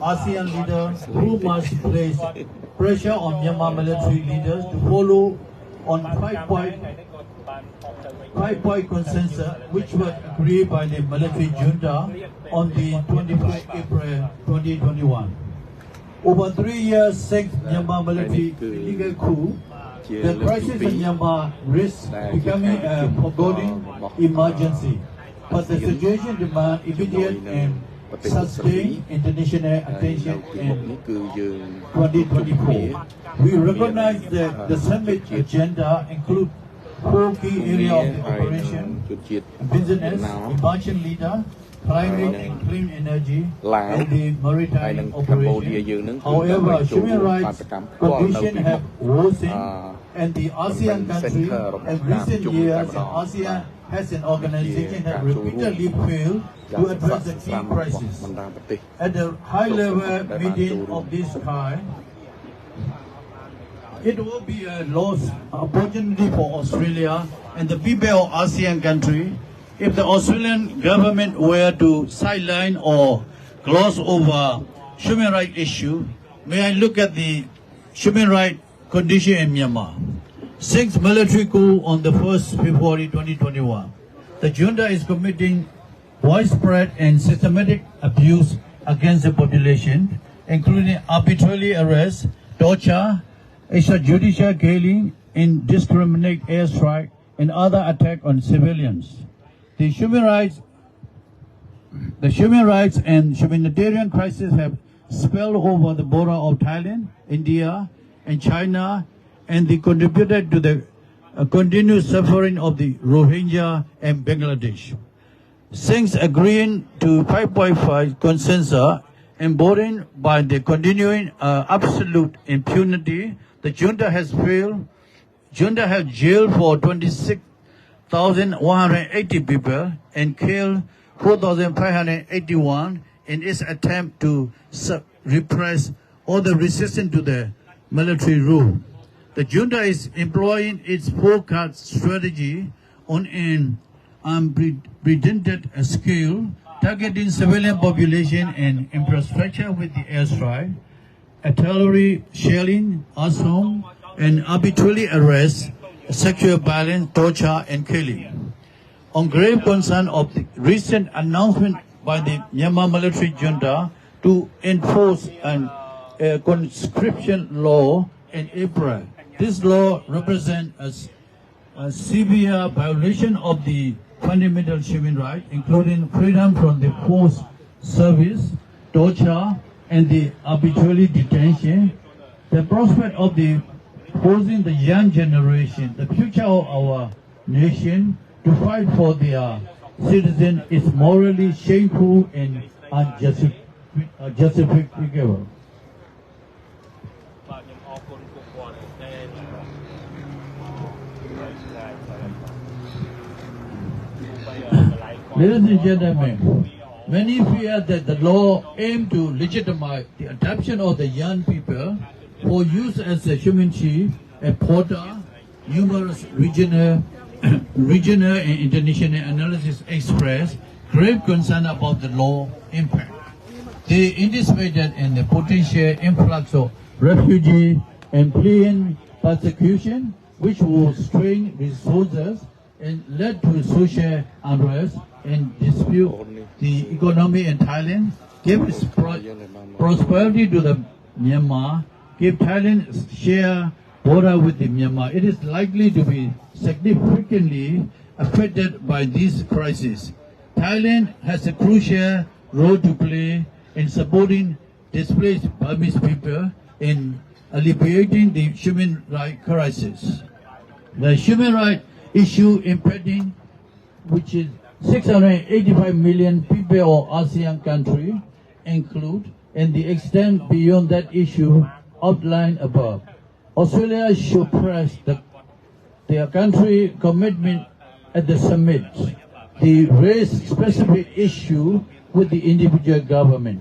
ASEAN leaders who must place pressure on Myanmar military leaders to follow on five-point consensus which was agreed by the military junta on the 24th April 2021. Over 3 years since Myanmar military illegal coup, the crisis in Myanmar risks becoming a forgotten emergency, but the situation demands immediate and sustained international attention in 2024. We recognize that the summit agenda includes 4 key areas of the operation: business, emerging leader, climate and clean energy, and the maritime operation. However, human rights conditions have worsened, and the ASEAN countries in recent years, ASEAN as an organization has repeatedly failed to address the key crisis. At the high-level meeting of this kind, it will be a lost opportunity for Australia and the people of ASEAN country if the Australian government were to sideline or gloss over human rights issue. May I look at the human rights condition in Myanmar? Since military coup on the 1st February 2021, the junta is committing widespread and systematic abuse against the population, including arbitrary arrest, torture, extrajudicial killing, indiscriminate airstrike, and other attacks on civilians. The human rights and humanitarian crisis have spilled over the border of Thailand, India, and China, and they contributed to the continued suffering of the Rohingya and Bangladesh. Since agreeing to 5.5 consensus embodied by the continuing absolute impunity, the junta has jailed for 26,180 people and killed 4,581 in its attempt to repress all the resistance to the military rule. The junta is employing its four-card strategy on an unprecedented scale, targeting civilian population and infrastructure with the airstrike, artillery shelling, assault, and arbitrary arrest, sexual violence, torture, and killing. On grave concern of the recent announcement by the Myanmar military junta to enforce a conscription law in April, this law represents a severe violation of the fundamental human rights, including freedom from the forced service, torture, and the arbitrary detention. The prospect of forcing the young generation, the future of our nation, to fight for their citizens is morally shameful and unjustifiable. Ladies and gentlemen, many fear that the law aims to legitimize the adoption of the young people for use as a human chief and porter. Numerous regional and international analysis express grave concern about the law impact. They anticipated and the potential influx of refugees and fleeing persecution, which will strain resources and led to social unrest and dispute the economy in Thailand, give its prosperity to the Myanmar, give Thailand share border with the Myanmar. It is likely to be significantly affected by this crisis. Thailand has a crucial role to play in supporting displaced Burmese people in alleviating the human rights crisis. The human rights issue impacting, which is 685 million people of ASEAN countries, include, and the extent beyond that issue outlined above. Australia should press their country commitment at the summit. They raise specific issue with the individual government.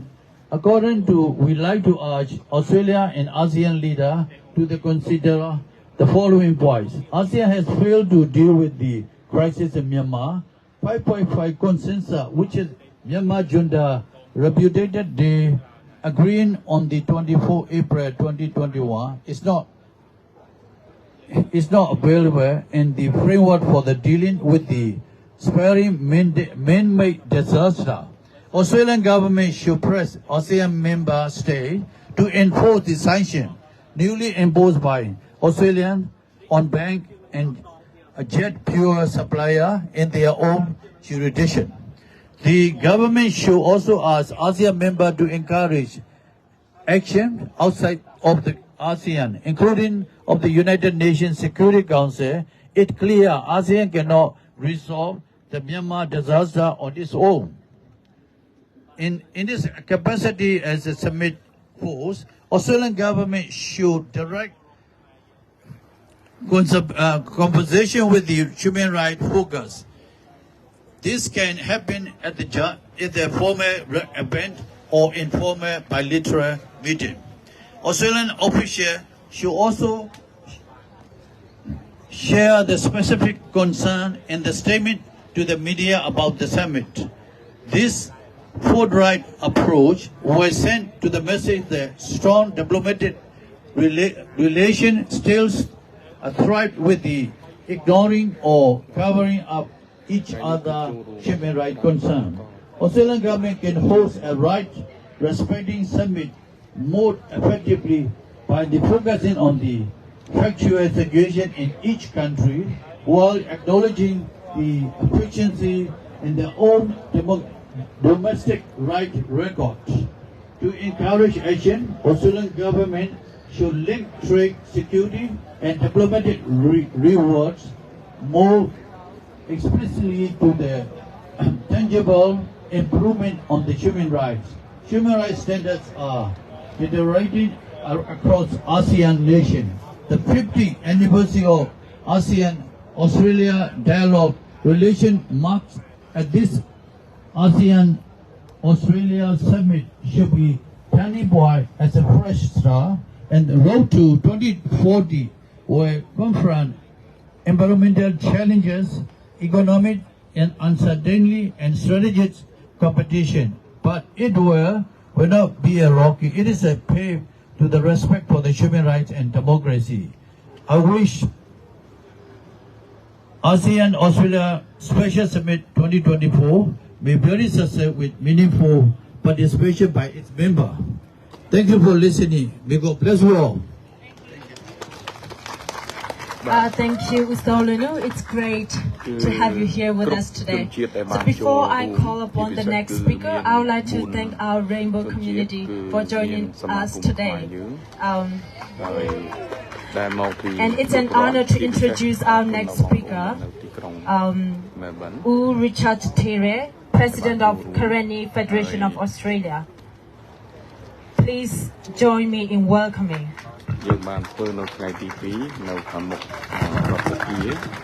We like to urge Australia and ASEAN leaders to consider the following points. ASEAN has failed to deal with the crisis in Myanmar. 5.5 consensus, which is Myanmar junta repudiated, they agreed on the 24 April 2021 is not available in the framework for the dealing with the sparing man-made disaster. Australian government should press ASEAN member states to enforce the sanction newly imposed by Australian on bank and a jet fuel supplier in their own jurisdiction. The government should also ask ASEAN members to encourage action outside of the ASEAN, including of the United Nations Security Council. It's clear ASEAN cannot resolve the Myanmar disaster on its own. In this capacity as a summit force, Australian government should direct conversation with the human rights focus. This can happen at the formal event or informal bilateral meeting. Australian officials should also share the specific concern in the statement to the media about the summit. This forthright approach was sent to the message that strong diplomatic relations still thrive with the ignoring or covering up each other human rights concern. Australian government can host a right-respecting summit more effectively by focusing on the factual situation in each country while acknowledging the efficiency in their own domestic right records. To encourage action, Australian government should link trade, security, and diplomatic rewards more explicitly to the tangible improvement on the human rights. Human rights standards are deteriorating across ASEAN nations. The 50th anniversary of ASEAN-Australia dialogue relation marks at this ASEAN-Australia summit should be turning point as a fresh start, and the road to 2040 will confront environmental challenges, economic and uncertainty, and strategic competition. But it will not be a rocky. It is a pave to the respect for the human rights and democracy. I wish ASEAN-Australia Special Summit 2024 may be very successful with meaningful participation by its members. Thank you for listening. May God bless you all. Thank you, Mr. Olunu. It's great to have you here with us today. So before I call upon the next speaker, I would like to thank our Rainbow community for joining us today. And it's an honor to introduce our next speaker, U Richard Tere, President of Karenni Federation of Australia. Please join me in welcoming. យើងបានធ្វើនៅថ្ងៃទី 2 នៅខាងមុខរដ្ឋសភា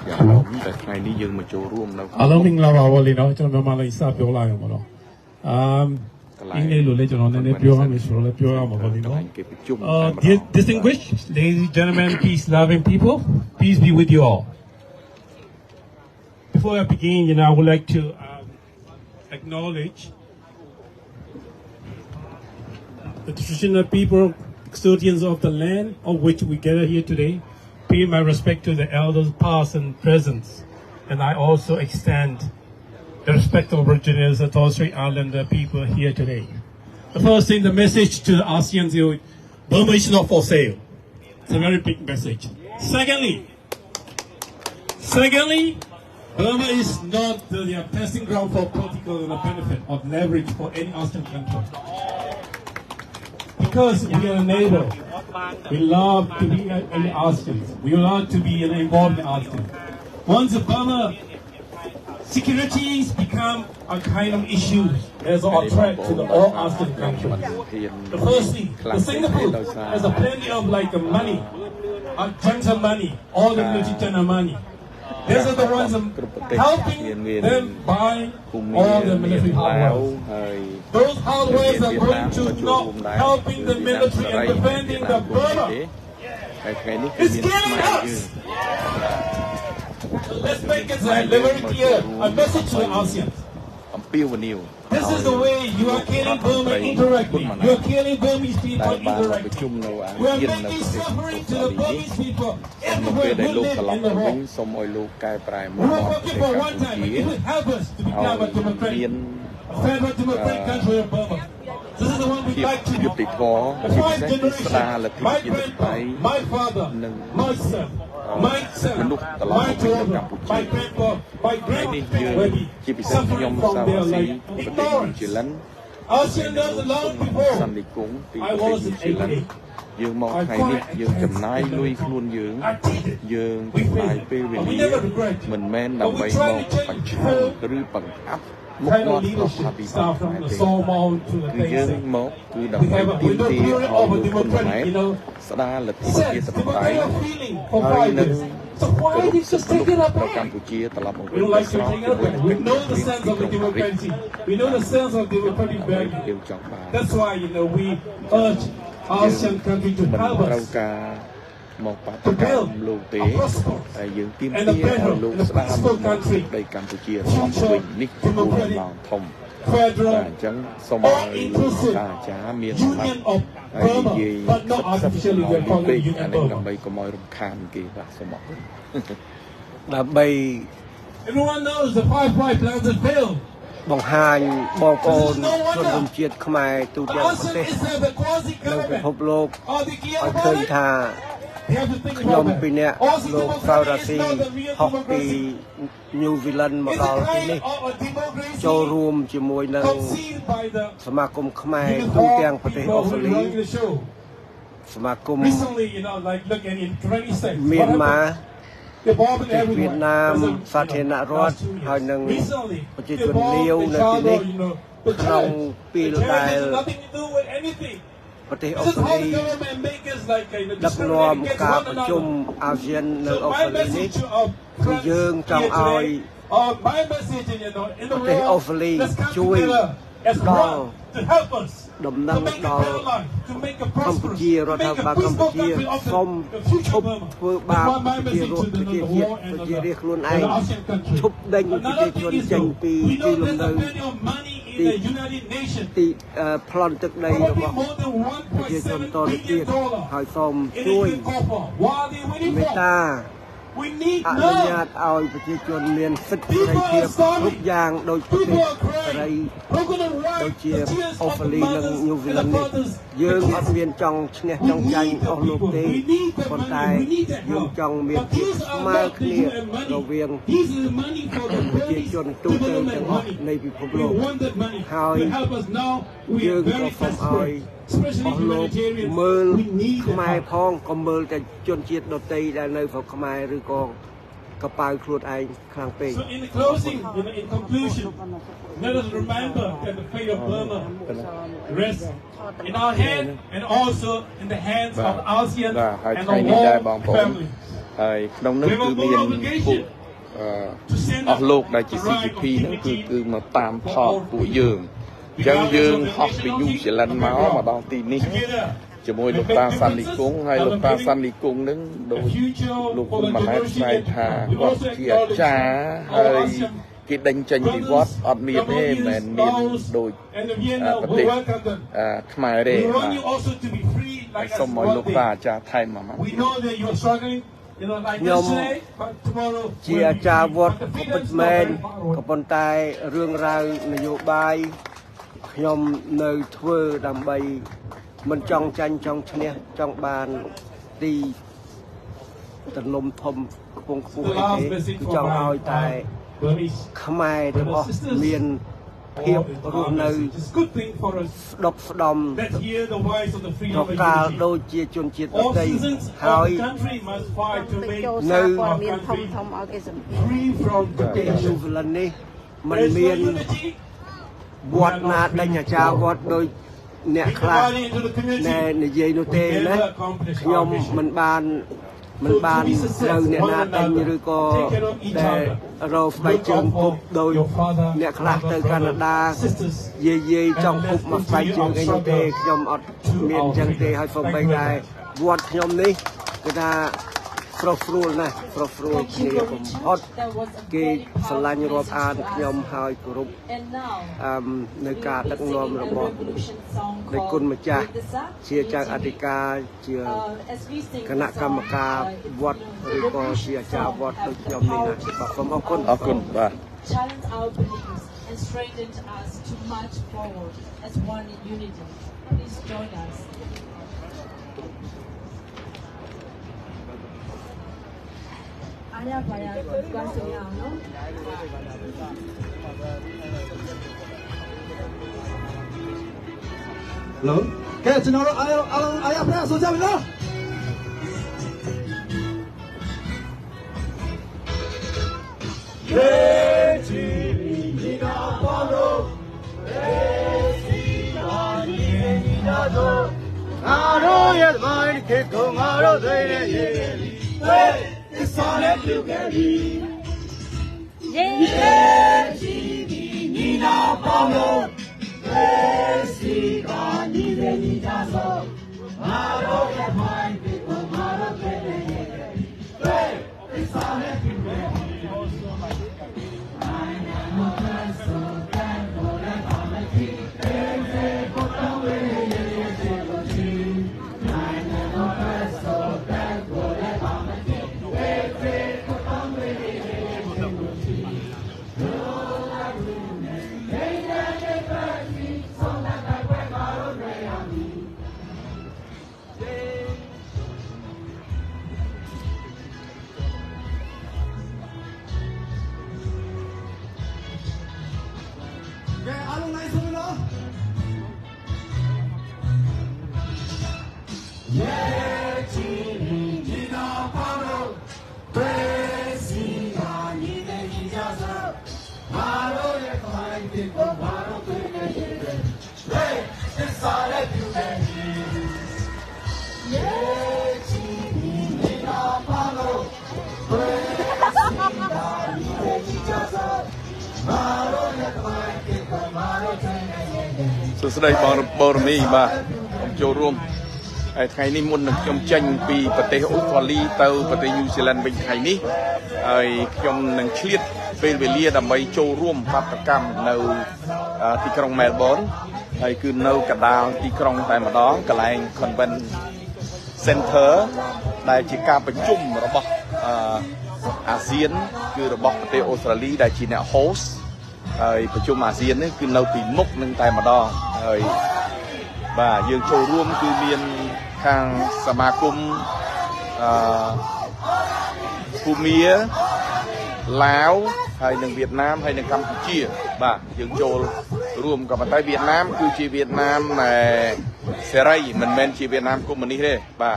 យ៉ាងរំតែថ្ងៃនេះយើងមកចូលរួមនៅអរគុណមင်္ဂលាပါเลยเนาะကျွန်တော်မြန်မာလေးစပြောလိုက်အောင်ပေါ့နော်အင်္ဂလိပ်လိုလည်းကျွန်တော်နည်းနည်းပြောရမယ်ဆိုတော့လည်းပြောရမှာပေါ့လေနော် Distinguished ladies and gentlemen, peace-loving people, peace be with you all. Before I begin, I would like to acknowledge the traditional people, custodians of the land of which we gather here today. Pay my respect to the elders past and present, and I also extend the respect of Aboriginals and Torres Strait Islander people here today. The first thing, the message to the ASEAN is Burma is not for sale. It's a very big message. Secondly, Burma is not the testing ground for political benefit or leverage for any ASEAN country. Because we are a neighbor, we love to be in ASEAN. We love to be involved in ASEAN. Once Burma securities become a kind of issue as a threat to all ASEAN countries. Firstly, the Singapore has a plenty of money, chunks of money, all the military money. These are the ones helping them buy all the military hardware. Those hardwares are going to not helping the military and defending the Burma. It's killing us. Let's make it very clear. A message to the ASEAN. This is the way you are killing Burma indirectly. You are killing Burmese people indirectly. We are making suffering to the Burmese people everywhere we live in the world. We were working for one time, but you would help us to become a democratic, federal democratic country of Burma. This is the one we like to do. The 5 generations, my grandpa, my father, my son, my son, my daughter, my grandpa, my grandparents will be suffering from their life. Ignorance. ASEAN does long before I was in 88. យើងមកថ្ងៃនេះយើងចំណាយលុយខ្លួនយើងចំណាយពេលវេលាមិនមែនដើម្បីមកបញ្ឆោតឬបង្អាប់មុខមាត់រដ្ឋាភិបាលគឺយើងមកគឺដើម្បីទាមទារឲ្យលោកហ៊ុនម៉ាណែតស្ដារលទ្ធិប្រជាធិបតេយ្យហើយនឹង So why did you just take it up? កម្ពុជាត្រឡប់មកវិញ We don't like to take it up. We know the sense of the democracy. We know the sense of democratic value. That's why we urge ASEAN country to help us to build a prosperous and a better and a peaceful country. Future democratic, federal, or inclusive union of Burma, but not artificially we are calling it union Burma. Everyone knows the 5 plans have failed. បង្ហាញបងប្អូនជនរួមជាតិខ្មែរទូទាំងប្រទេសនៅពិភពលោកឲ្យឃើញថាខ្ញុំពីអ្នកលោក Sao Rasy ហោះពី New Zealand មកដល់ទីនេះចូលរួមជាមួយនឹងសមាគមខ្មែរទូទាំងប្រទេសអូស្ត្រាលីសមាគម Myanmar វៀតណាមសាធារណរដ្ឋហើយនឹងប្រជាជនលាវនៅទីនេះក្នុងពេលដែលប្រទេសអូស្ត្រាលីដឹកនាំការប្រជុំអាស៊ាននៅអូស្ត្រាលីនេះគឺយើងចង់ឲ្យប្រទេសអូស្ត្រាលីជួយដល់ដំណឹងដល់កម្ពុជារដ្ឋាភិបាលកម្ពុជាសូមឈប់ធ្វើបាបប្រជារាស្ត្រខ្លួនឯងឈប់ដេញប្រជាជនចេញពីទីលំនៅទីប្លន់ទឹកដីរបស់ប្រជាជនតទៅទៀតហើយសូមជួយមេត្តាអនុញ្ញាតឲ្យប្រជាជនមានសិទ្ធិសេរីភាពគ្រប់យ៉ាងដោយប្រទេសសេរីដូចជាអូស្ត្រាលីនិងញូហ្សេឡង់នេះយើងអត់មានចង់ឈ្នះចង់ចាញ់អស់លោកទេប៉ុន្តែយើងចង់មានភាពស្មើគ្នារវាងប្រជាជនទូទៅទាំងអស់នៃពិភពលោកហើយយើងក៏សូមឲ្យអស់លោកមើលខ្មែរផងក៏មើលតែជនជាតិដទៃដែលនៅស្រុកខ្មែរឬក៏កប៉ៅខ្លួនឯងខ្លាំងពេក So in closing, in conclusion, let us remember that the fate of Burma rests in our hand and also in the hands of ASEAN and the whole family. ហើយក្នុងនោះគឺមានពួកអស់លោកដែលជា CCP ហ្នឹងគឺមកតាមថតពួកយើងអញ្ចឹងយើងហោះពី New Zealand មកដល់ទីនេះជាមួយលោកតាសាន់លីគង់ហើយលោកតាសាន់លីគង់នឹងដូចលោកហ៊ុនម៉ាណែតស្នែងថាគាត់ជាអាចារ្យហើយគេដេញចេញពីវត្តអត់មានទេមិនមែនមានដូចប្រទេសខ្មែរទេបាទសូមឲ្យលោកតាអាចារ្យថែមមកខ្ញុំជាអាចារ្យវត្តក៏ពិតមែនក៏ប៉ុន្តែរឿងរ៉ាវនយោបាយខ្ញុំនៅធ្វើដើម្បីមិនចង់ចាញ់ចង់ឈ្នះចង់បានទីទន្លំធំខ្ពង់ខ្ពស់អីទេគឺចង់ឲ្យតែខ្មែរទាំងអស់មានភាពរស់នៅស្ដុកស្ដំប្រកាលដូចជាជនជាតិដទៃហើយនៅប្រទេសញូហ្សេឡង់នេះมันមានវត្តណាដេញអាចារ្យវត្តដោយអ្នកខ្លះណែនិយាយនោះទេណាខ្ញុំមិនបានត្រូវអ្នកណាដេញឬក៏ដែលរកស្បែកជើងគប់ដោយអ្នកខ្លះទៅកាណាដាយាយចង់គប់មកស្បែកជើងអីនោះទេខ្ញុំអត់មានអញ្ចឹងទេហើយសូម្បីតែវត្តខ្ញុំនេះគឺថា ស្រស់ស្រួលណាស់ស្រស់ស្រួលជាបំផុតគេស្រឡាញ់រាប់អានខ្ញុំហើយគោរពនៅការដឹកនាំរបស់នៃគុណម្ចាស់ជាចៅអធិការជាគណៈកម្មការវត្តឬក៏ជាអាចារ្យវត្តដូចខ្ញុំនេះណាបាទសូមអរគុណបាទ challenge our beliefs and strengthened us to march forward as one in unity. Please join us. Hello. Okay, tomorrow ayah pernah sosial mana? Sự đây bờ mi mà châu rôm ngày ní muốn trong tranh vì bờ tây Australia tàu bờ tây New Zealand bên ngày ní trong năng chiết về lia đầm bay châu rôm phát cam nâu thị trường Melbourne cứ nâu cả đào thị trường tại mà đó cả lại convent center đại chỉ ca bên chung rồi bọc ASEAN cứ rồi bọc bờ tây Australia đại chỉ là hostประชุมอาเซียนนี่คือเราปีมกหนึ่งแต่มาดองบ่ายังโชว์ร่วมคือเมียนทางสมาคมภูมิลาวhayหนึ่งเวียดนามhayหนึ่งกัมพูชีบ่ายังโชว์ร่วมกับประเทศเวียดนามคือชีเวียดนามในเซรัยมันเป็นชีเวียดนามกุมนี้เลยบ่า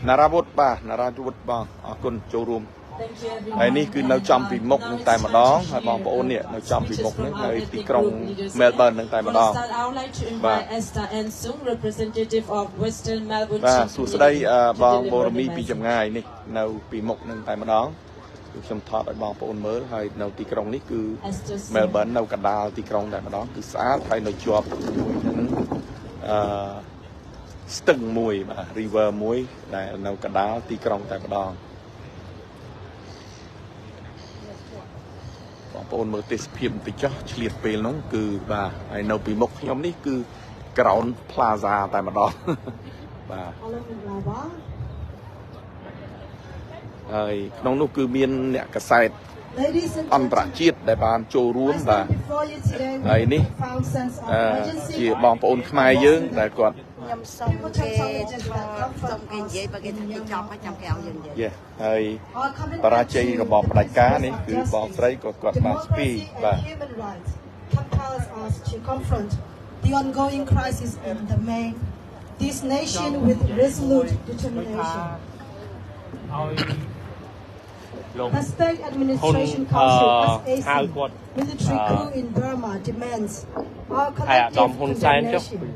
นาราบุตรบ่านาราบุตรบ่าคนโชว์ร่วมไอ้นี่คือเราจำปีมกหนึ่งแต่มาดองบางปอนเนี่ยเราจำปีมกนี่ในที่กรุงเมลเบิร์นหนึ่งแต่มาดองบ่าสุดท้ายบางโบราณมีปีจำง่ายนี่เราปีมกหนึ่งแต่มาดองคือจำทอดบางปอนเมื่อให้เราที่กรุงนี่คือเมลเบิร์นเรากระดาษที่กรุงแต่มาดองคือสะอาดให้เราจวบสตึงมวยบ่าริเวอร์มวยแต่เรากระดาษที่กรุงแต่มาดองปนมือติดพิมพ์ติดจ้าเฉลี่ยไปน้องคือบ่าไอ้เราปีมกยอมนี่คือกราวน์พลาซาแต่มาดองบ่าไอ้น้องนุคือเมียนเนี่ยกระใสอันตรจิตได้บานโจร่วมบ่าไอ้นี่จีบองปนขมายยืงแต่ก่อนไอ้ปราชัยระบอบรายการนี่คือบองไตรกดบางสปีบ่า the ongoing crisis in the main this nation with resolute determination. The State Administration Council as ASEAN military coup in Burma demands our collective condemnation.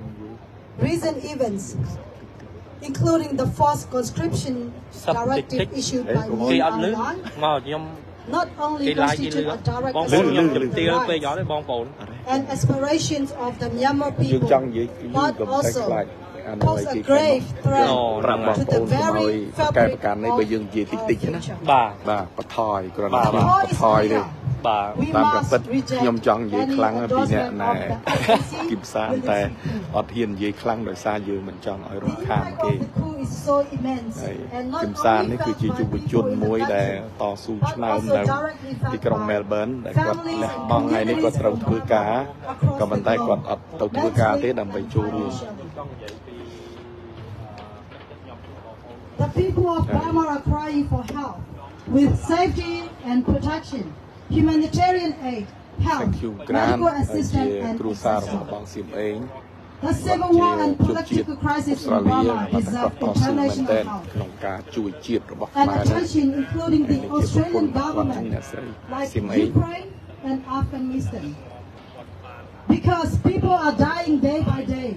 Recent events, including the forced conscription directive issued by Myanmar, not only constitute a direct assault and aspirations of the Myanmar people, but also pose a grave threat to the very fabric of our future. We must reject any endorsement of the ASEAN military coup. The impact of the coup is so immense and not only felt by people in the country, but also directly felt by families and communities of Burma across the globe. The people of Burma are crying for help with safety and protection, humanitarian aid, health, medical assistance, and etc. The civil war and political crisis in Burma deserve international help and attention, including the Australian government, like Ukraine and Afghanistan. Because people are dying day by day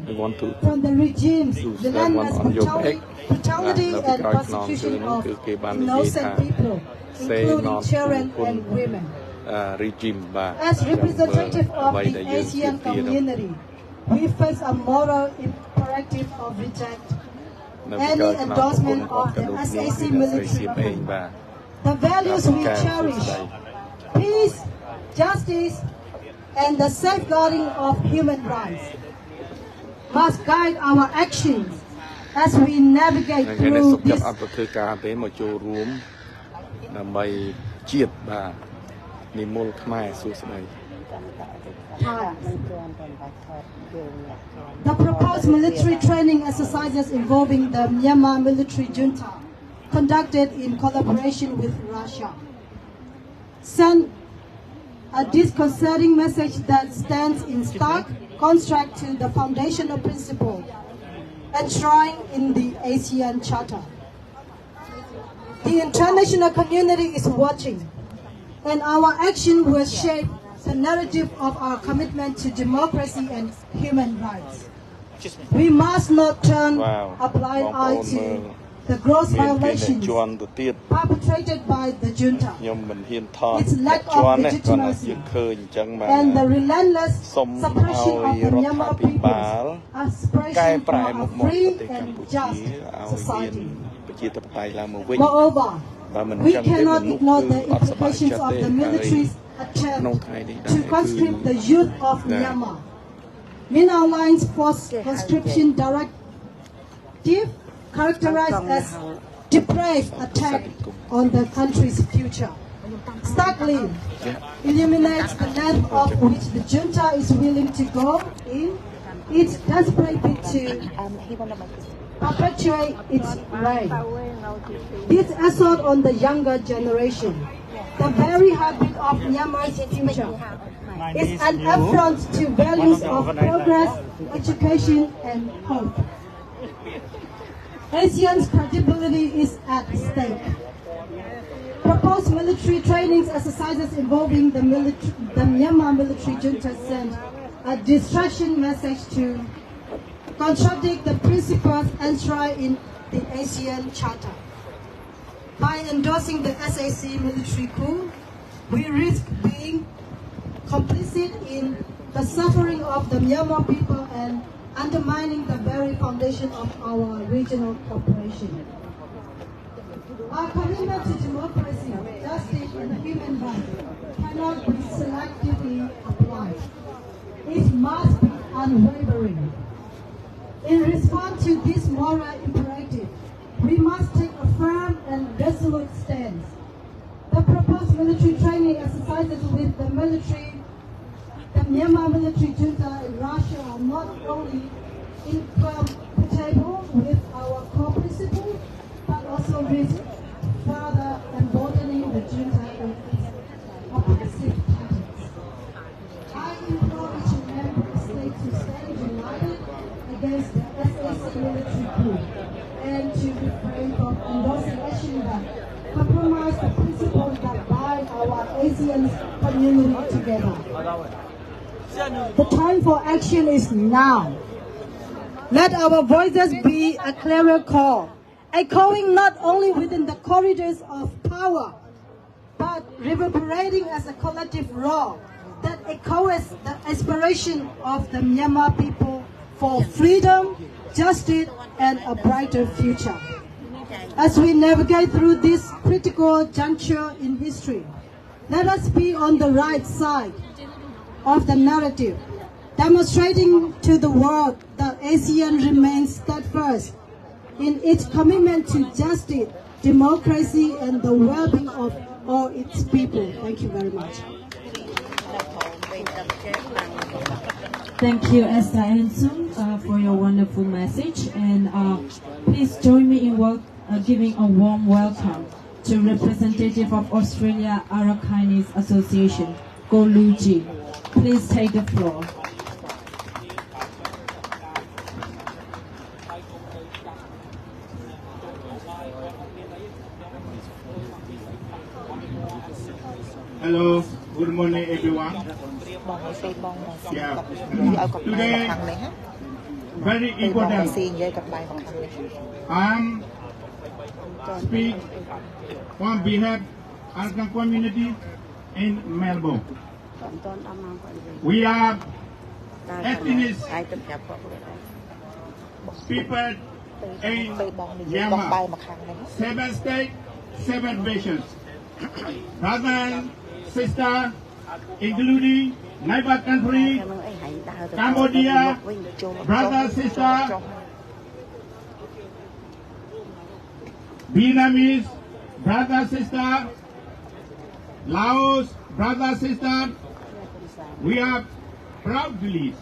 from the regime's relentless brutality and persecution of innocent people, including children and women. As representative of the ASEAN community, we face a moral imperative of reject any endorsement of the SAC military coup. The values we cherish, peace, justice, and the safeguarding of human rights, must guide our actions as we navigate through this time. The proposed military training exercises involving the Myanmar military junta, conducted in collaboration with Russia, send a disconcerting message that stands in stark contrast to the foundational principle enshrined in the ASEAN Charter. The international community is watching, and our action will shape the narrative of our commitment to democracy and human rights. We must not turn a blind eye to the gross violations perpetrated by the junta, its lack of legitimacy, and the relentless suppression of the Myanmar people's aspiration for a free and just society. Moreover, we cannot ignore the implications of the military's attempt to conscript the youth of Myanmar. Min-Aung Hlein's forced conscription directive, characterized as depraved attack on the country's future, starkly illuminates the length of which the junta is willing to go in its desperate bid to perpetuate its reign. This assault on the younger generation, the very heartbeat of Myanmar's future, is an affront to values of progress, education, and hope. ASEAN's credibility is at stake. Proposed military training exercises involving the Myanmar military junta send a distraction message to contradict the principles enshrined in the ASEAN Charter. By endorsing the SAC military coup, we risk being complicit in the suffering of the Myanmar people and undermining the very foundation of our regional cooperation. Our commitment to democracy, justice, and human rights cannot be selectively applied. It must be unwavering. In response to this moral imperative, we must take a firm and resolute stance. The proposed military training exercises with the Myanmar military junta in Russia are not only incompatible with our core principles, but also risk further emboldening the junta in its oppressive tactics. I implore each member state to stand united against the SAC military coup and to refrain from endorsing action that compromise the principles that bind our ASEAN community together. The time for action is now. Let our voices be a clearer call, echoing not only within the corridors of power, but reverberating as a collective roar that echoes the aspiration of the Myanmar people for freedom, justice, and a brighter future. As we navigate through this critical juncture in history, let us be on the right side of the narrative, demonstrating to the world that ASEAN remains steadfast in its commitment to justice, democracy, and the well-being of all its people. Thank you very much. Thank you, Esther and Sung, for your wonderful message. And please join me in giving a warm welcome to representative of Australia Arakanese Association, Go Lu Ji. Please take the floor. Hello, good morning everyone. Yeah. Today, very important. I'm speak on behalf of the community in Melbourne. We are ethnic people in Myanmar. 7 states, 7 nations. Brothers, sisters, including neighbor country, Cambodia, brother, sister, Vietnamese, brother, sister, Laos, brother, sister. We are proudly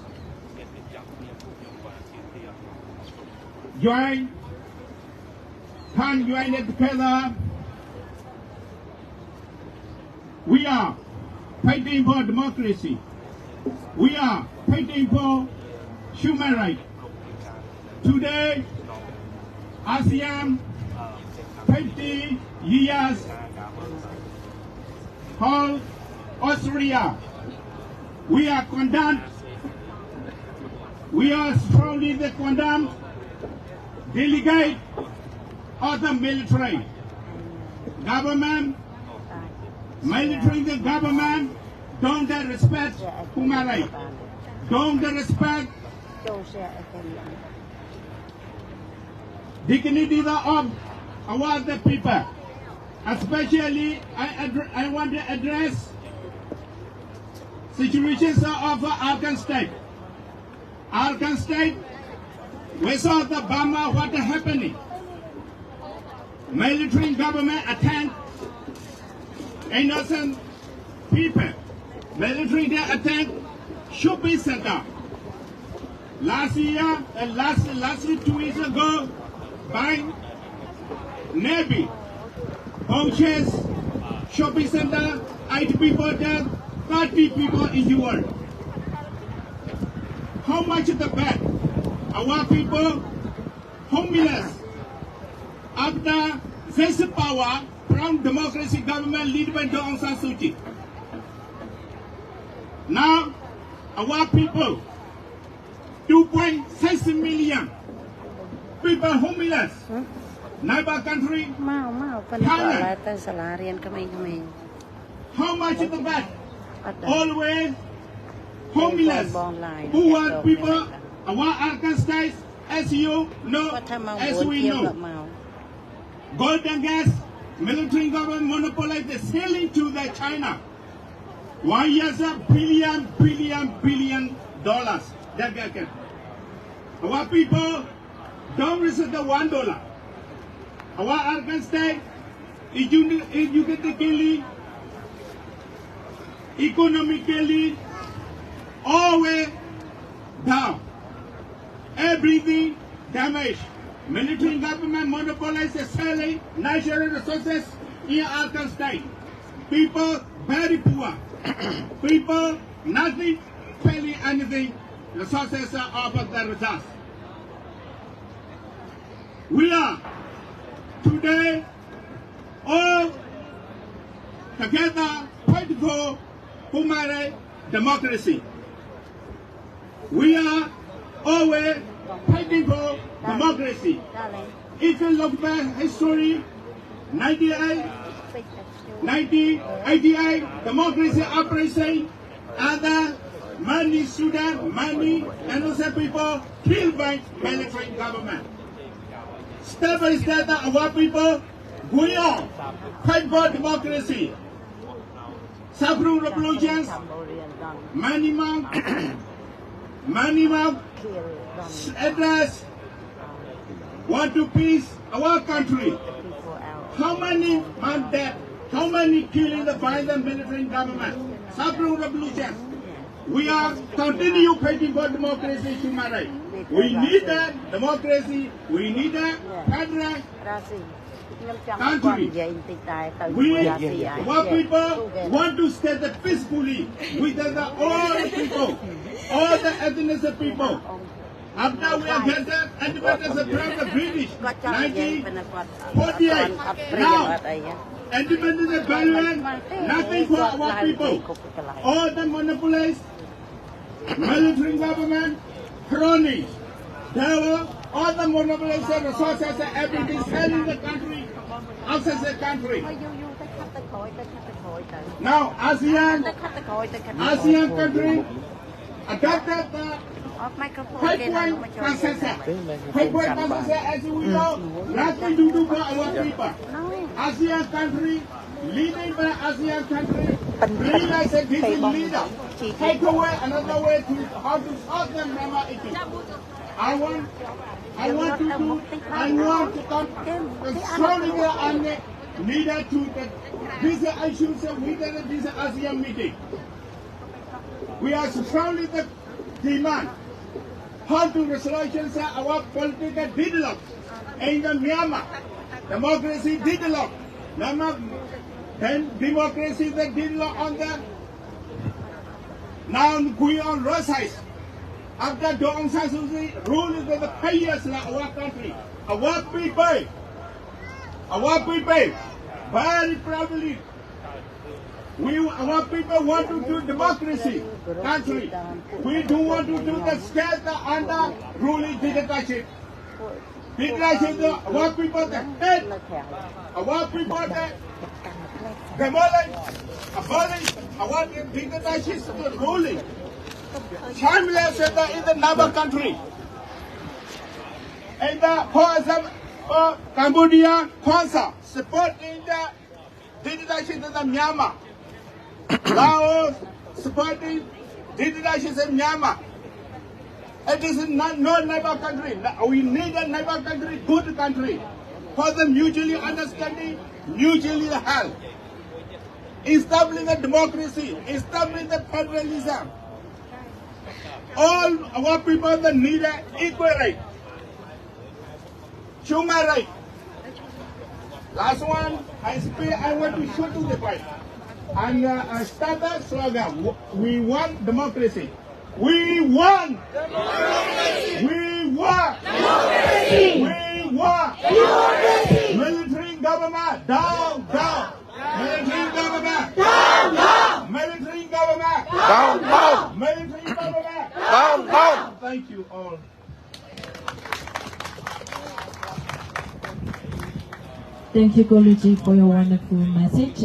joined together. We are fighting for democracy. We are fighting for human rights. Today, ASEAN 50 years whole Australia. We are condemned. We are strongly condemned. Delegate of the military government. Military government don't respect human rights. Don't respect dignity of our people. Especially, I want to address situations of Arakan state. Arakan state, we saw the Burma, what is happening. Military government attack innocent people. Military attack shopping center. Last year and last 2 weeks ago, by Navy, Chants shopping center, 8 people dead, 30 people injured. How much is the bad? Our people homeless after this power from democracy government led by Aung San Suu Kyi. Now, our people, 2.6 million people homeless. Neighbor country, Thailand. How much is the bad? Always homeless. Poor people, our Arakan states, as you know, as we know. Golden gas, military government monopolized the selling to the China. 1 year, billion dollars. That get. Our people don't receive the $1. Our Arakan state, educationally, economically, always down. Everything damaged. Military government monopolized the selling natural resources in Arakan state. People very poor. People nothing, failing anything. Resources are of the results. We are today all together fighting for human rights, democracy. We are always fighting for democracy. If you look back history, 1988, democracy operation, other many Sudan, many innocent people killed by military government. Step by step, our people going on, fight for democracy. Suffering revolutions, many months, address, want to peace our country. How many months dead? How many killing the violent military government? Suffering revolutions. We are continue fighting for democracy, human rights. We need that democracy. We need that federal country. We, our people, want to stay peacefully with all people, all the ethnic people. After we are getting independence from the British, 1948. Now, independence value, nothing for our people. All the monopolies, military government, cronies, all the monopolies and resources, everything selling the country, outside the country. Now, ASEAN country adopted the 5-point consensus. 5-point consensus, as we know, nothing to do for our people. ASEAN country, leading by ASEAN country, realize that this is leader. Take away another way to how to solve the Myanmar issue. I want to come strongly and leader to these issues within this ASEAN meeting. We are strongly the demand how to resolutions our political deadlock in the Myanmar. Democracy deadlock. Then democracy the deadlock on the now we on Rasy. After Aung San Suu Kyi rule is the payers of our country. Our people very proudly. Our people want to do democracy country. We don't want to do the state under ruling dictatorship. Dictatorship, our people the hate. Our people the abolish our dictatorship ruling. Timeless in the Myanmar country. And for example, Cambodia, Chants, supporting the dictatorship in the Myanmar. Laos supporting dictatorship in Myanmar. It is not no neighbor country. We need a neighbor country, good country, for the mutually understanding, mutually help. Establish the democracy, establish the federalism. All our people that need an equal right, human right. Last one, I want to show to the point. And start that slogan. We want democracy. We want democracy. We want democracy. We want democracy. Military government down, down. Military government down, down. Military government down, down. Military government down, down. Thank you all. Thank you, Goluji, for your wonderful message.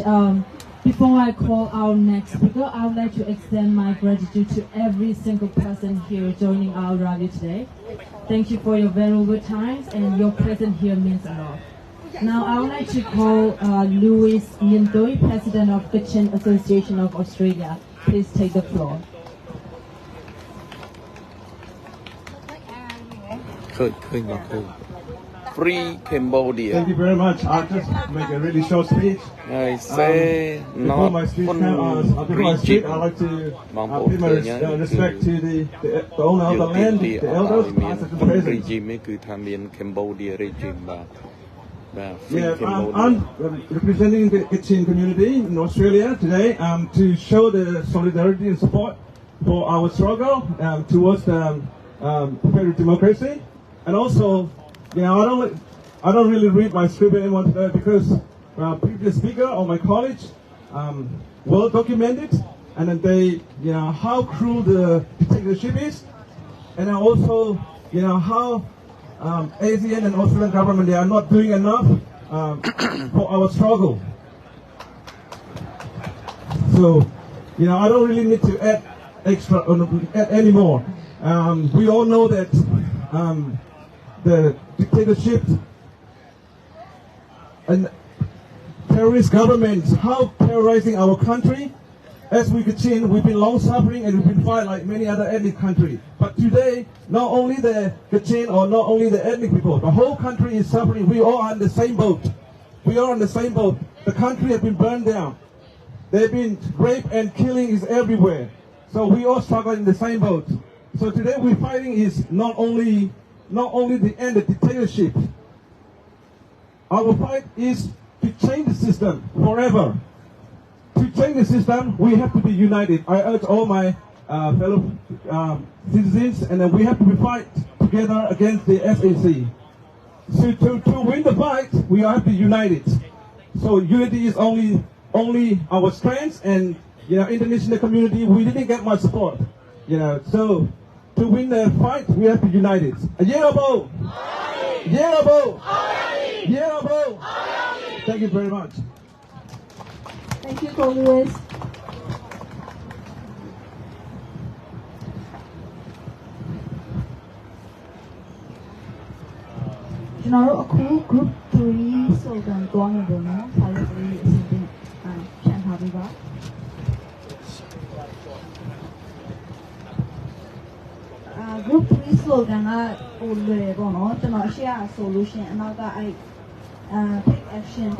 Before I call our next speaker, I would like to extend my gratitude to every single person here joining our rally today. Thank you for your valuable time, and your presence here means a lot. Now I would like to call Louis Yintoi, President of the Chants Association of Australia. Please take the floor. Free Cambodia. Thank you very much. I'll just make a really short speech. I say before my speech, I'd like to pay my respect to the owner of the land, the elders, past and present. I'm representing the Kachin community in Australia today to show the solidarity and support for our struggle towards federal democracy, and also. I don't really read my script anymore today because previous speaker or my college well documented, and then they, how cruel the dictatorship is, and also, how ASEAN and Australian government, they are not doing enough for our struggle. So, I don't really need to add extra anymore. We all know that the dictatorship and terrorist governments, how terrorizing our country. As we Kachin, we've been long suffering and we've been fighting like many other ethnic countries. But today, not only the Kachin or not only the ethnic people, the whole country is suffering. We all are in the same boat. We are on the same boat. The country has been burned down. They've been rape and killing is everywhere. So we all struggle in the same boat. So today we're fighting is not only the end of dictatorship. Our fight is to change the system forever. To change the system, we have to be united. I urge all my fellow citizens, and then we have to fight together against the SAC. So to win the fight, we have to be united. So unity is only our strength, and international community, we didn't get much support. So to win the fight, we have to be united. Yerabo! Yerabo! Yerabo! Thank you very much. Thank you, Congress. Group 3 slogan Parliamentary Chants Group 3 slogan share solution take action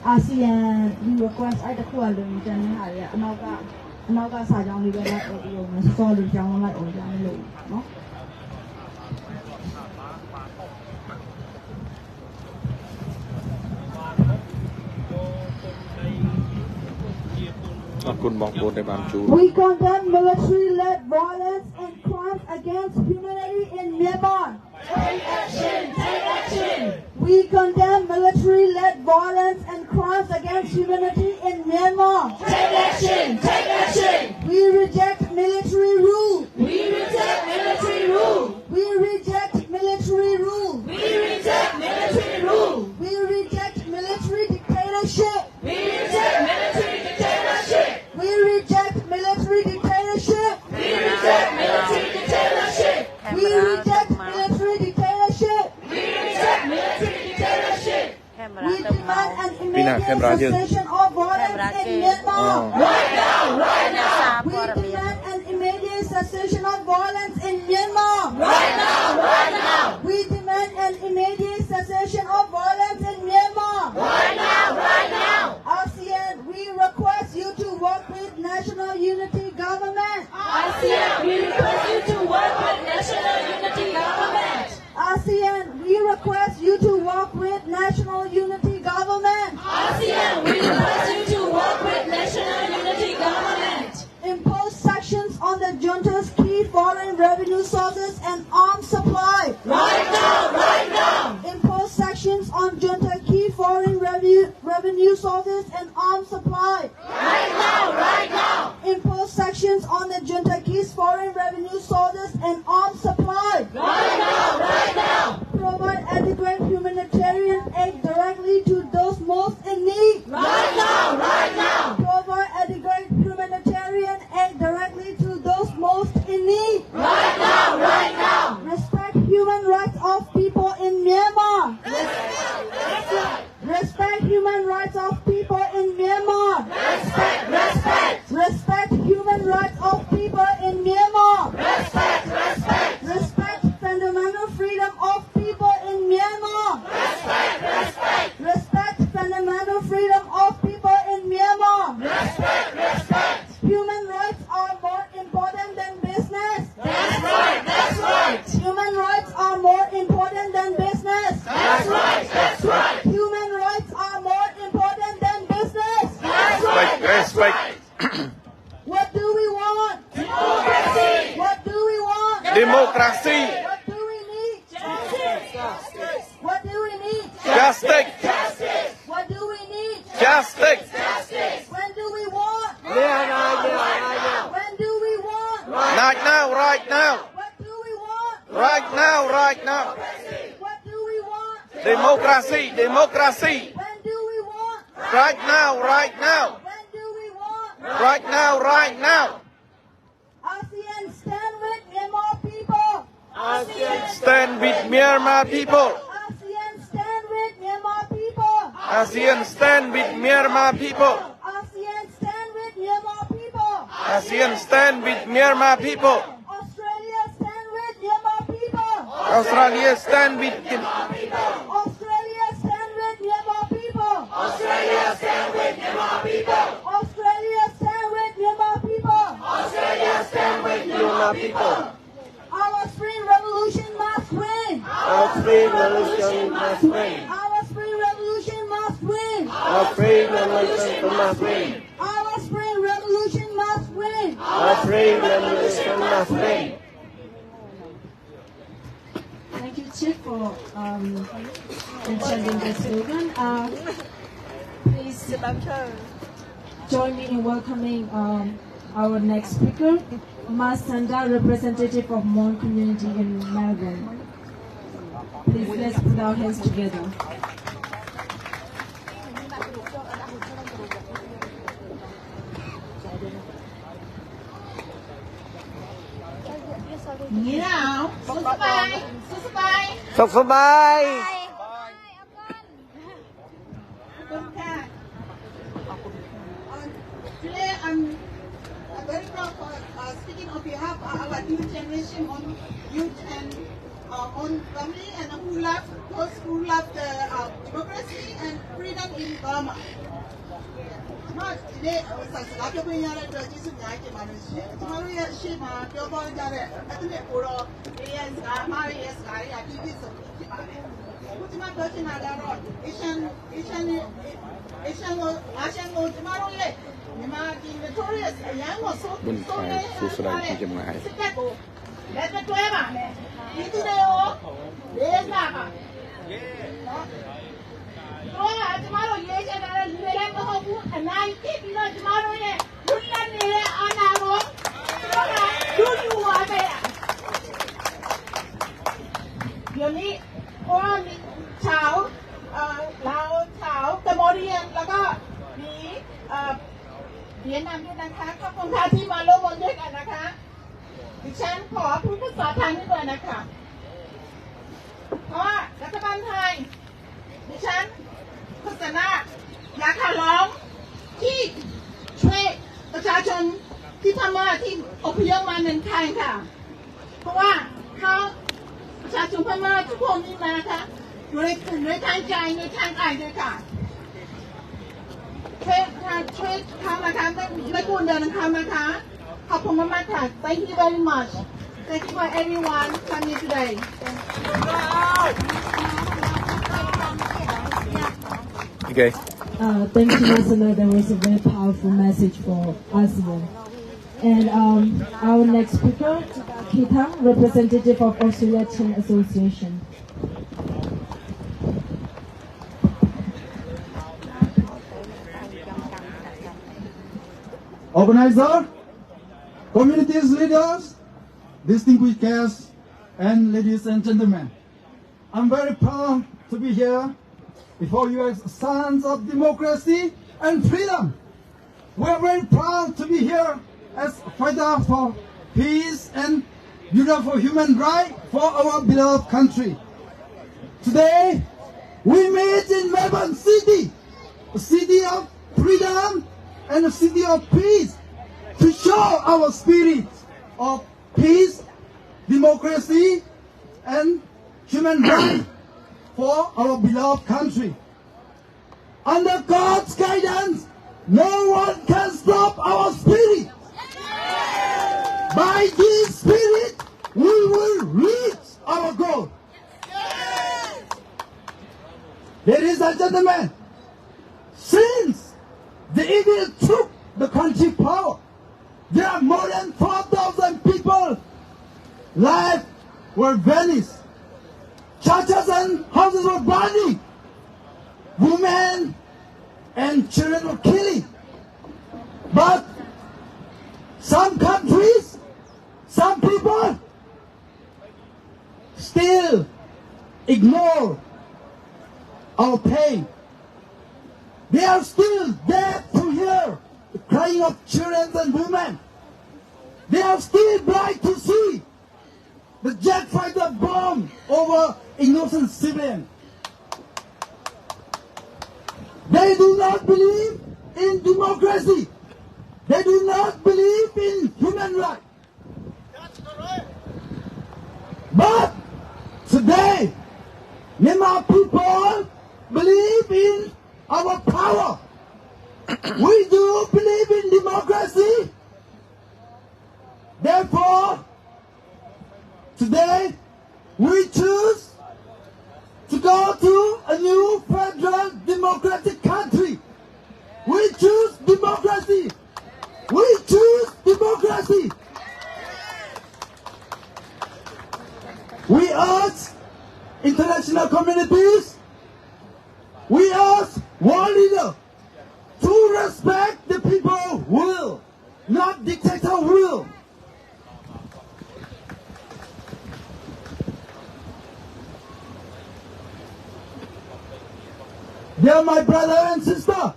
ASEAN we request I the quality no អរគុណបងប្អូនដែលបានជួប We condemn military-led violence and crimes against humanity in Myanmar. Take action! Take action! We condemn military-led violence and crimes against humanity in Myanmar. Take action! Take action! We reject military rule. We reject military rule. We reject military rule. We reject military rule. We reject military dictatorship. We reject military dictatorship. We reject military dictatorship. We reject military dictatorship. We reject military dictatorship. We reject military dictatorship. We demand an immediate cessation of violence in Myanmar. Right now, right now. We demand an immediate cessation of violence in Myanmar. Right now, right now. We demand an immediate cessation of violence in Myanmar. Right now, right now. ASEAN, we request you to work with National Unity Government. ASEAN, we request you to work with National Unity Government. ASEAN, we request you to work with National Unity Government. ASEAN, we request you to work with National Unity Government. Impose sanctions on the junta's key foreign revenue sources and arms supply. Right now, right now. Impose sanctions on junta key foreign revenue sources and arms supply. Right now, right now. Impose sanctions on the junta key's foreign revenue sources and arms supply. Right now, right now. Provide adequate humanitarian aid directly to those most in need. Right now, right now. Provide adequate humanitarian aid directly to those most in need. Right now, right now. Respect human rights of people in Myanmar. Respect human rights of people in Myanmar. Respect, respect. Respect human rights of people in Myanmar. Respect, respect. Respect fundamental freedom of people in Myanmar. Respect, respect. Respect fundamental freedom of people in Myanmar. Respect, respect. Human rights are more important than business. That's right, that's right. Human rights are more important than business. That's right, that's right. Human rights are more important than business. That's right, that's right. What do we want? Democracy. What do we want? Democracy. What do we need? Justice. What do we need? Justice. Justice. What do we need? Justice. Justice. When do we want? When do we want? Right now, right now. What do we want? Right now, right now. What do we want? Democracy, democracy. When do we want? Right now, right now. When do we want? Right now, right now. ASEAN stand with Myanmar people. ASEAN stand with Myanmar people. ASEAN stand with Myanmar people. ASEAN stand with Myanmar people. ASEAN stand with Myanmar people. ASEAN stand with Myanmar people. Australia stand with Myanmar people. Australia stand with Australia stand with Myanmar people. Australia stand with Myanmar people. Australia stand with Myanmar people. Australia stand with Myanmar people. Our spring revolution must win. Our spring revolution must win. Our spring revolution must win. Our spring revolution must win. Our spring revolution must win. Our spring revolution must win. Thank you, Chief, for chanting the slogan. Please join me in welcoming our next speaker, Mas Sanda, representative of Hmong community in Melbourne. Please let's put our hands together. Now, susabay. Sok sabay. Today I'm very proud for speaking on behalf of our new generation on youth and on family and those who love the democracy and freedom in Burma. Today, I will be able to Jesus Cambodia แล้วก็มีเวียดนามด้วยนะคะขอบคุณค่ะที่มาร่วมวงด้วยกันนะคะดิฉันขอพูดภาษาไทยนิดหน่อยนะคะเพราะว่ารัฐบาลไทยดิฉันโฆษณาอยากขอร้องที่ช่วยประชาชนที่พม่าที่อพยพมาเมืองไทยค่ะเพราะว่าเขาประชาชนพม่าทุกคนนี่มาค่ะด้วยทางใจด้วยทางกายด้วยค่ะช่วยทำนะคะไม่ควรเดินทางนะคะขอบคุณมากๆค่ะ Thank you very much Thank you for everyone coming today Okay. Thank you, Listener. That was a very powerful message for ASEAN. And our next speaker, Kitang, representative of Australia Chants Association. Organizer, communities leaders, distinguished guests, and ladies and gentlemen, I'm very proud to be here before you as sons of democracy and freedom. We are very proud to be here as fighters for peace and beautiful human rights for our beloved country. Today, we meet in Melbourne City, a city of freedom and a city of peace, to show our spirit of peace, democracy, and human rights for our beloved country. Under God's guidance, no one can stop our spirit. By this spirit, we will reach our goal. Ladies and gentlemen, since the evil took the country power, there are more than 4,000 people lives were vanished. Churches and houses were burning. Women and children were killing. But some countries, some people still ignore our pain. They are still there to hear the crying of children and women. They are still blind to see the jet fighter bomb over innocent civilians. They do not believe in democracy. They do not believe in human rights. But today, Myanmar people believe in our power. We do believe in democracy. Therefore, today we choose to go to a new federal democratic country. We choose democracy. We choose democracy. We ask international communities, we ask world leaders to respect the people's will, not dictator will. Dear my brother and sister,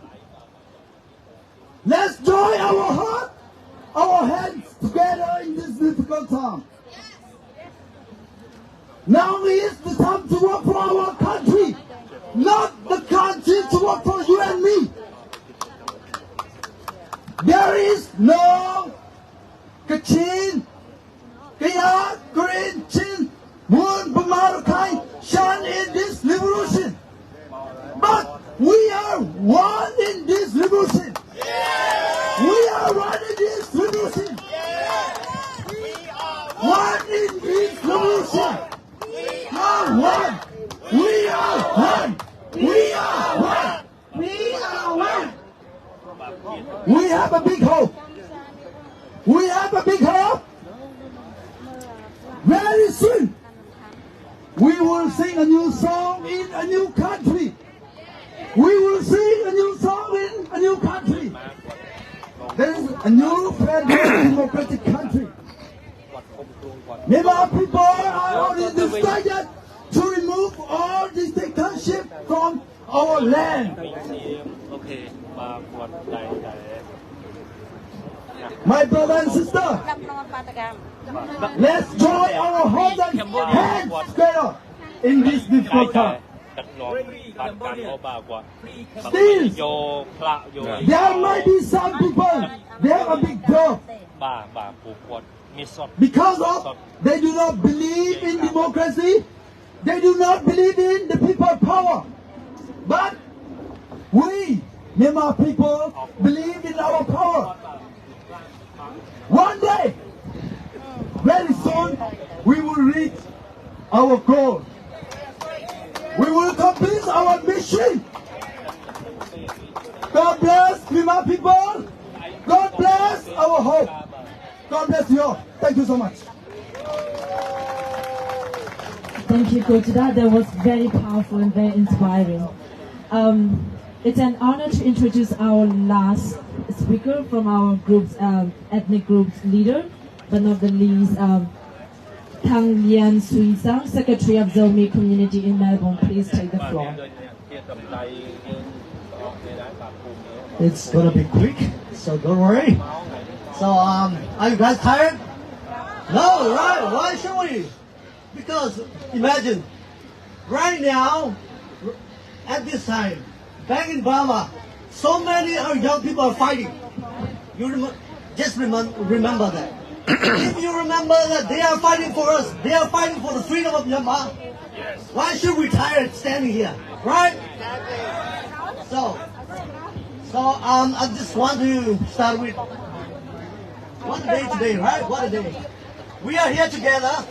let's join our heart, our hands together in this difficult time. Now is the time to work for our country, not the country to work for you and me. There is no Kachin, Kaya, Green, Chin, Moon, Bamarukai, Shan in this revolution. But we are one in this revolution. We are one in this revolution. One in this revolution. We are one. We are one. We are one. We are one. We have a big hope. We have a big hope. Very soon, we will sing a new song in a new country. We will sing a new song in a new country. There is a new federal democratic country. Myanmar people are already decided to remove all dictatorship from our land. My brother and sister, let's join our hearts and hands together in this difficult time. Still, there might be some people, they have a big job. Because of, they do not believe in democracy, they do not believe in the people's power. But we, Myanmar people, believe in our power. One day, very soon, we will reach our goal. We will complete our mission. God bless Myanmar people. God bless our hope. God bless you all. Thank you so much. Thank you, Kojida. That was very powerful and very inspiring. It's an honor to introduce our last speaker from our group's ethnic group's leader, but not the least, Thang Lian Sui Sang, Secretary of Zomi Community in Melbourne. Please take the floor. It's gonna be quick, so don't worry. So, are you guys tired? No, right? Why should we? Because imagine, right now, at this time, back in Burma, so many young people are fighting. You just remember that. If you remember that they are fighting for us, they are fighting for the freedom of Myanmar. Yes. Why should we tired standing here, right? So I just want to start with what a day today, right? What a day. We are here together,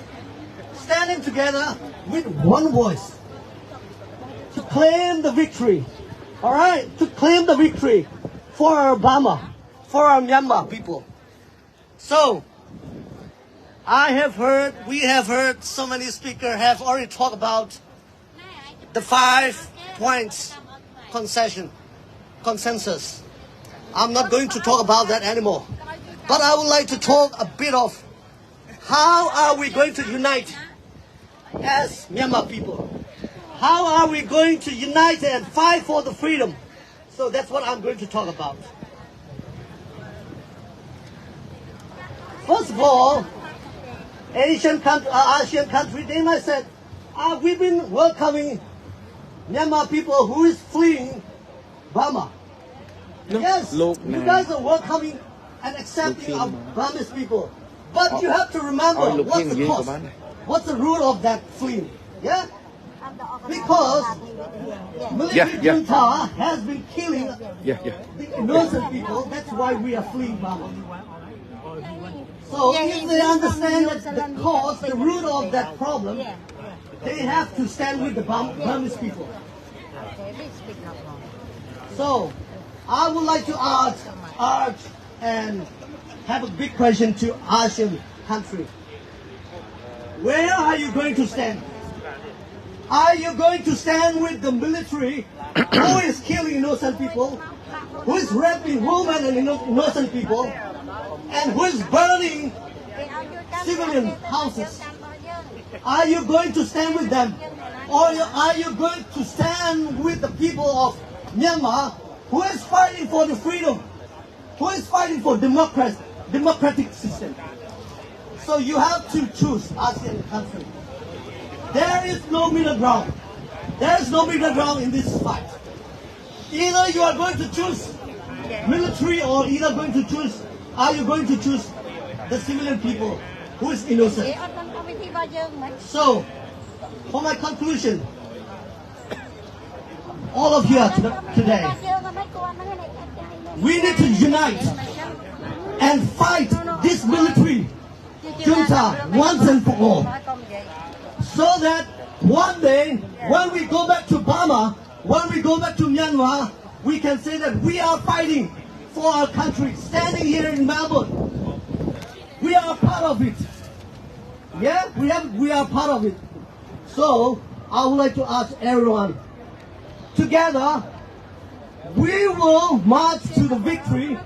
standing together with one voice to claim the victory. All right, to claim the victory for our Burma, for our Myanmar people. So, we have heard so many speakers have already talked about the 5 points consensus. I'm not going to talk about that anymore. But I would like to talk a bit of how are we going to unite as Myanmar people? How are we going to unite and fight for the freedom? So that's what I'm going to talk about. First of all, ASEAN country, they might say, we've been welcoming Myanmar people who is fleeing Burma. Yes, you guys are welcoming and accepting our Burmese people. But you have to remember what's the cost, what's the root of that fleeing. Yeah? Because military junta has been killing the innocent people. That's why we are fleeing Burma. So if they understand that the cause, the root of that problem, they have to stand with the Burmese people. So I would like to urge and have a big question to ASEAN country. Where are you going to stand? Are you going to stand with the military who is killing innocent people, who is raping women and innocent people, and who is burning civilian houses? Are you going to stand with them? Or are you going to stand with the people of Myanmar who is fighting for the freedom, who is fighting for democratic system? So you have to choose ASEAN country. There is no middle ground. There is no middle ground in this fight. Either you are going to choose military or either going to choose, are you going to choose the civilian people who is innocent? So, for my conclusion, all of you today, we need to unite and fight this military junta once and for all. So that one day, when we go back to Burma, when we go back to Myanmar, we can say that we are fighting for our country, standing here in Melbourne. We are part of it. Yeah, we are part of it. So, I would like to ask everyone, together, we will march to the victory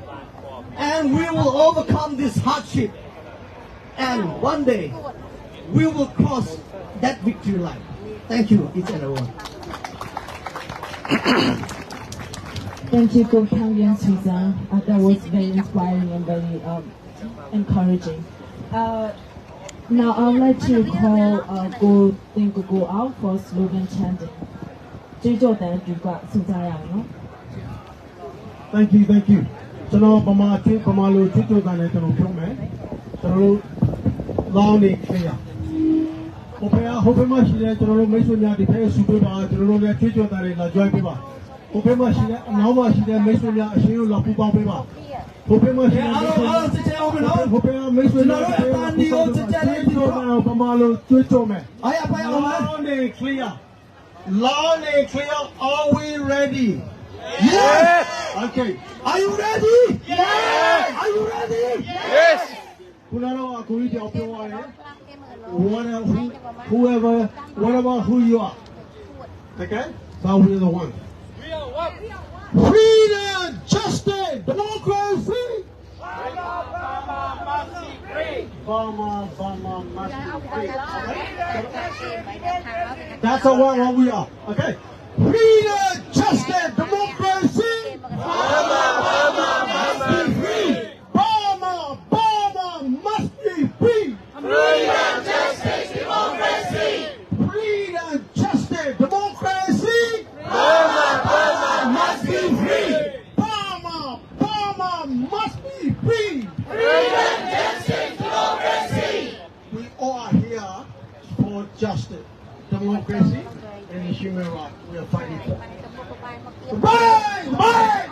and we will overcome this hardship. And one day, we will cross that victory line. Thank you, each and everyone. Thank you, Go-Kang Susan. That was very inspiring and very encouraging. Now I would like to call go out for slogan chanting. Thank you, thank you. So Bama Pamalu Tutu long clear. Hope much that the Masonia depends super the Tutu la joy paper. Hope much that now much that Masonia Shio La Pupa paper. Hope much clear. Loud and clear, are we ready? Yes! Okay. Are you ready? Yes! Are you ready? Yes! Whatever who you are. Okay? So we are the one. Freedom, justice, democracy. Burma must be free. That's what we are. Okay. Freedom, justice, democracy. Burma must be free. Burma must be free. Freedom, justice, democracy. Freedom, justice, democracy. Burma must be free. Burma must be free. Freedom, justice, democracy. We all are here for justice, democracy, and human rights. We are fighting for. Bang! Bang!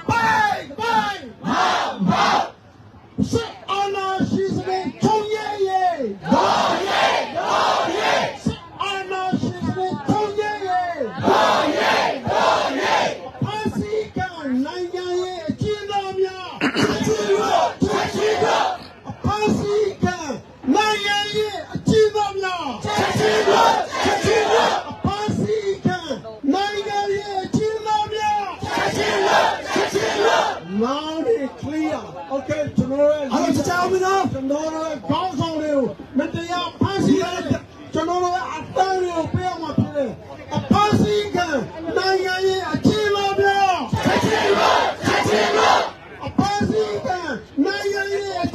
Bang! Bang! Bang! Sit on our she's name, Tonye! Tonye! Sit on our she's name, Tonye! Tonye! Pasika, Nanyaye, Chinomia! Chachiro! Pasika, Nanyaye, Chinomia! Chachiro! Pasika, Nanyaye, Chinomia! Chachiro! Loud and clear. Okay, tomorrow. I want to tell me now. Tomorrow, goes on you. Media Pasika, tomorrow, I tell you, be on my play. A Pasika, Nanyaye, Chinomia! Chachiro! A Pasika, Nanyaye,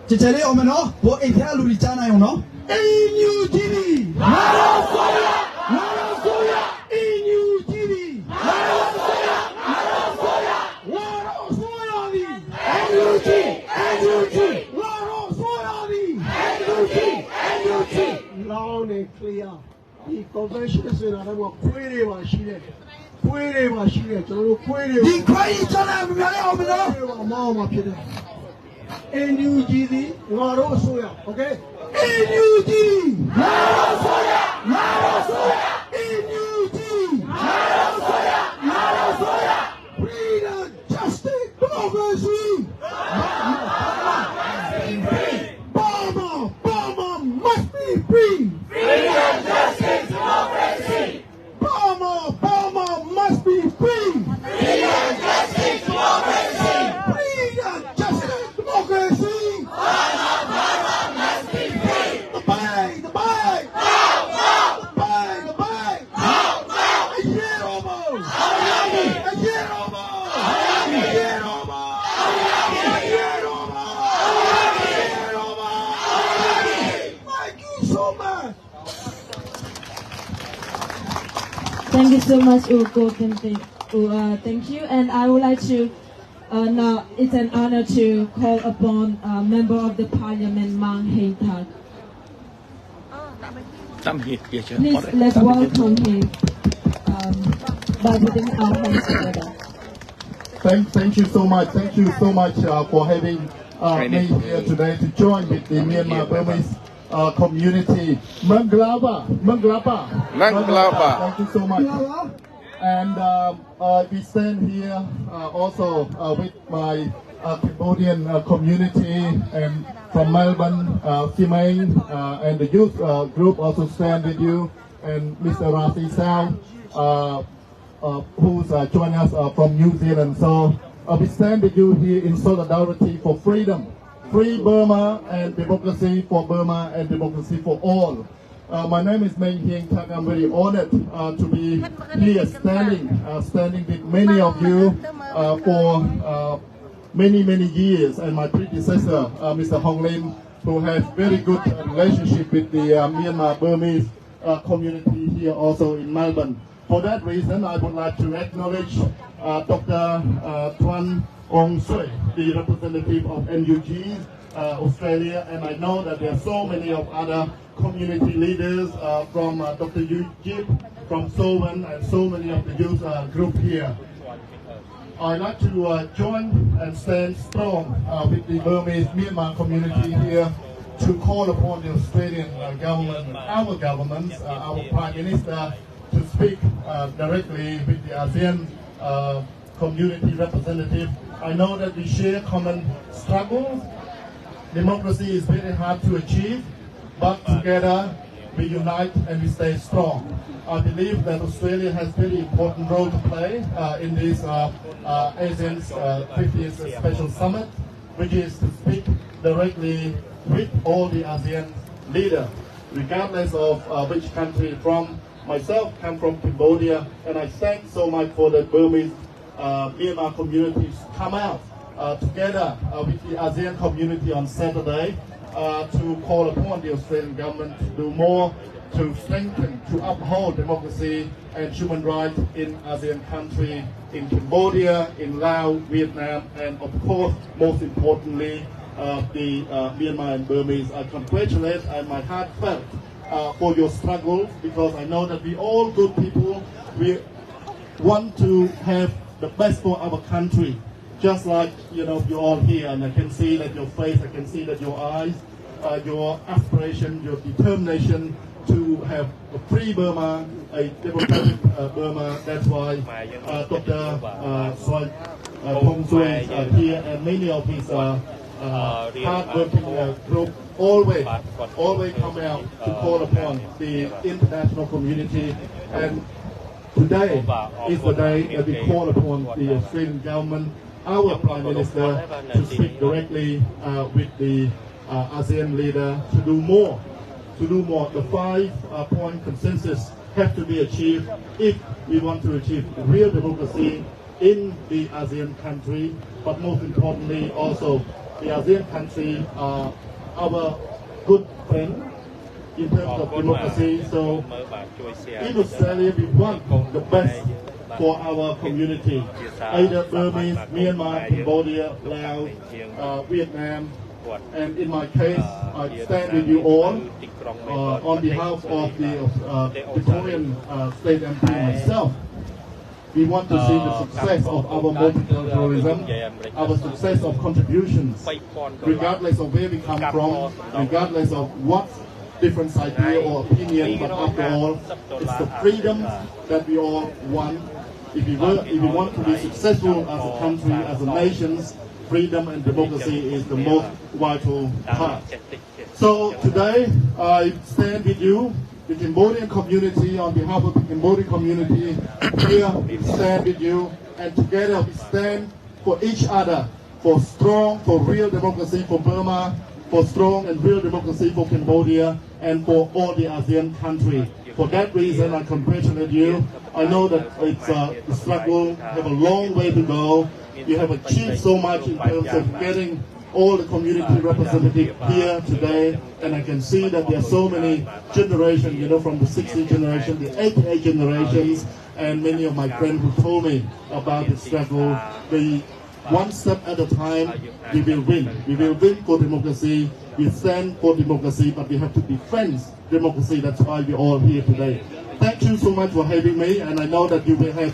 chị chạy đi ôm nó bộ em theo lùi cha này nó NUTV loud and clear. The convention is in Adam of Query Washington. Query Washington. đi quay cho nào mình nói ôm nó Mama Peter. NUTV Waro Soya. Okay? NUTV freedom, justice, democracy. Burma must be free. Freedom, justice, democracy. Burma must be free. Freedom, justice, democracy. Freedom, justice, democracy. Burma must be free. The bag. The bag. A year almost. A year Thank you so much. Thank you so much, Ugo. Thank you. And I would like to, now it's an honor to call upon Member of the Parliament, Mang Heng Thak. Please, let's welcome him by putting our hands together. Thank you so much. Thank you so much for having me here today to join with the Myanmar Burmese community. Manglaba. Thank you so much. And we stand here also with my Cambodian community and from Melbourne, Simei, and the youth group also stand with you, and Mr. Rasy Sao, who's joining us from New Zealand. So we stand with you here in solidarity for freedom. Free Burma and democracy for Burma and democracy for all. My name is Meng Hieng Tak. I'm very honored to be here standing with many of you for many years, and my predecessor, Mr. Hong Lim, who has very good relationship with the Myanmar Burmese community here also in Melbourne. For that reason, I would like to acknowledge Dr. Tuan Ong Sui, the representative of NUG Australia, and I know that there are so many of other community leaders from Dr. Yu Jip, from Sovan, and so many of the youth group here. I'd like to join and stand strong with the Burmese Myanmar community here to call upon the Australian government, our governments, our Prime Minister, to speak directly with the ASEAN community representative. I know that we share common struggles. Democracy is very hard to achieve, but together we unite and we stay strong. I believe that Australia has a very important role to play in this ASEAN's 50th Special Summit, which is to speak directly with all the ASEAN leaders, regardless of which country from. Myself come from Cambodia, and I thank so much for the Burmese Myanmar communities come out together with the ASEAN community on Saturday to call upon the Australian government to do more to strengthen, to uphold democracy and human rights in ASEAN countries, in Cambodia, in Laos, Vietnam, and of course, most importantly, the Myanmar and Burmese. I congratulate and my heart felt for your struggles, because I know that we all good people, we want to have the best for our country, just like you all here, and I can see that your face, I can see that your eyes, your aspiration, your determination to have a free Burma, a democratic Burma. That's why Dr. Hong Sui is here, and many of his hard-working group always come out to call upon the international community. And today is the day that we call upon the Australian government, our Prime Minister, to speak directly with the ASEAN leader to do more. The 5-point consensus have to be achieved if we want to achieve real democracy in the ASEAN country, but most importantly also the ASEAN country are our good friend in terms of democracy. So in Australia we want the best for our community, either Burmese, Myanmar, Cambodia, Laos, Vietnam, and in my case I stand with you all on behalf of the Victorian State MP myself. We want to see the success of our multiculturalism, our success of contributions, regardless of where we come from, regardless of what different idea or opinion, but after all, it's the freedom that we all want. If we want to be successful as a country, as a nation, freedom and democracy is the most vital part. So today, I stand with you, the Cambodian community, on behalf of the Cambodian community. Here we stand with you, and together we stand for each other, for real democracy for Burma, for strong and real democracy for Cambodia, and for all the ASEAN countries. For that reason, I congratulate you. I know that it's the struggle, have a long way to go. You have achieved so much in terms of getting all the community representatives here today, and I can see that there are so many generations, from the 60th generation, the 88th generations, and many of my friends who told me about the struggle. One step at a time, we will win. We will win for democracy. We stand for democracy, but we have to defend democracy. That's why we're all here today. Thank you so much for having me, and I know that you will have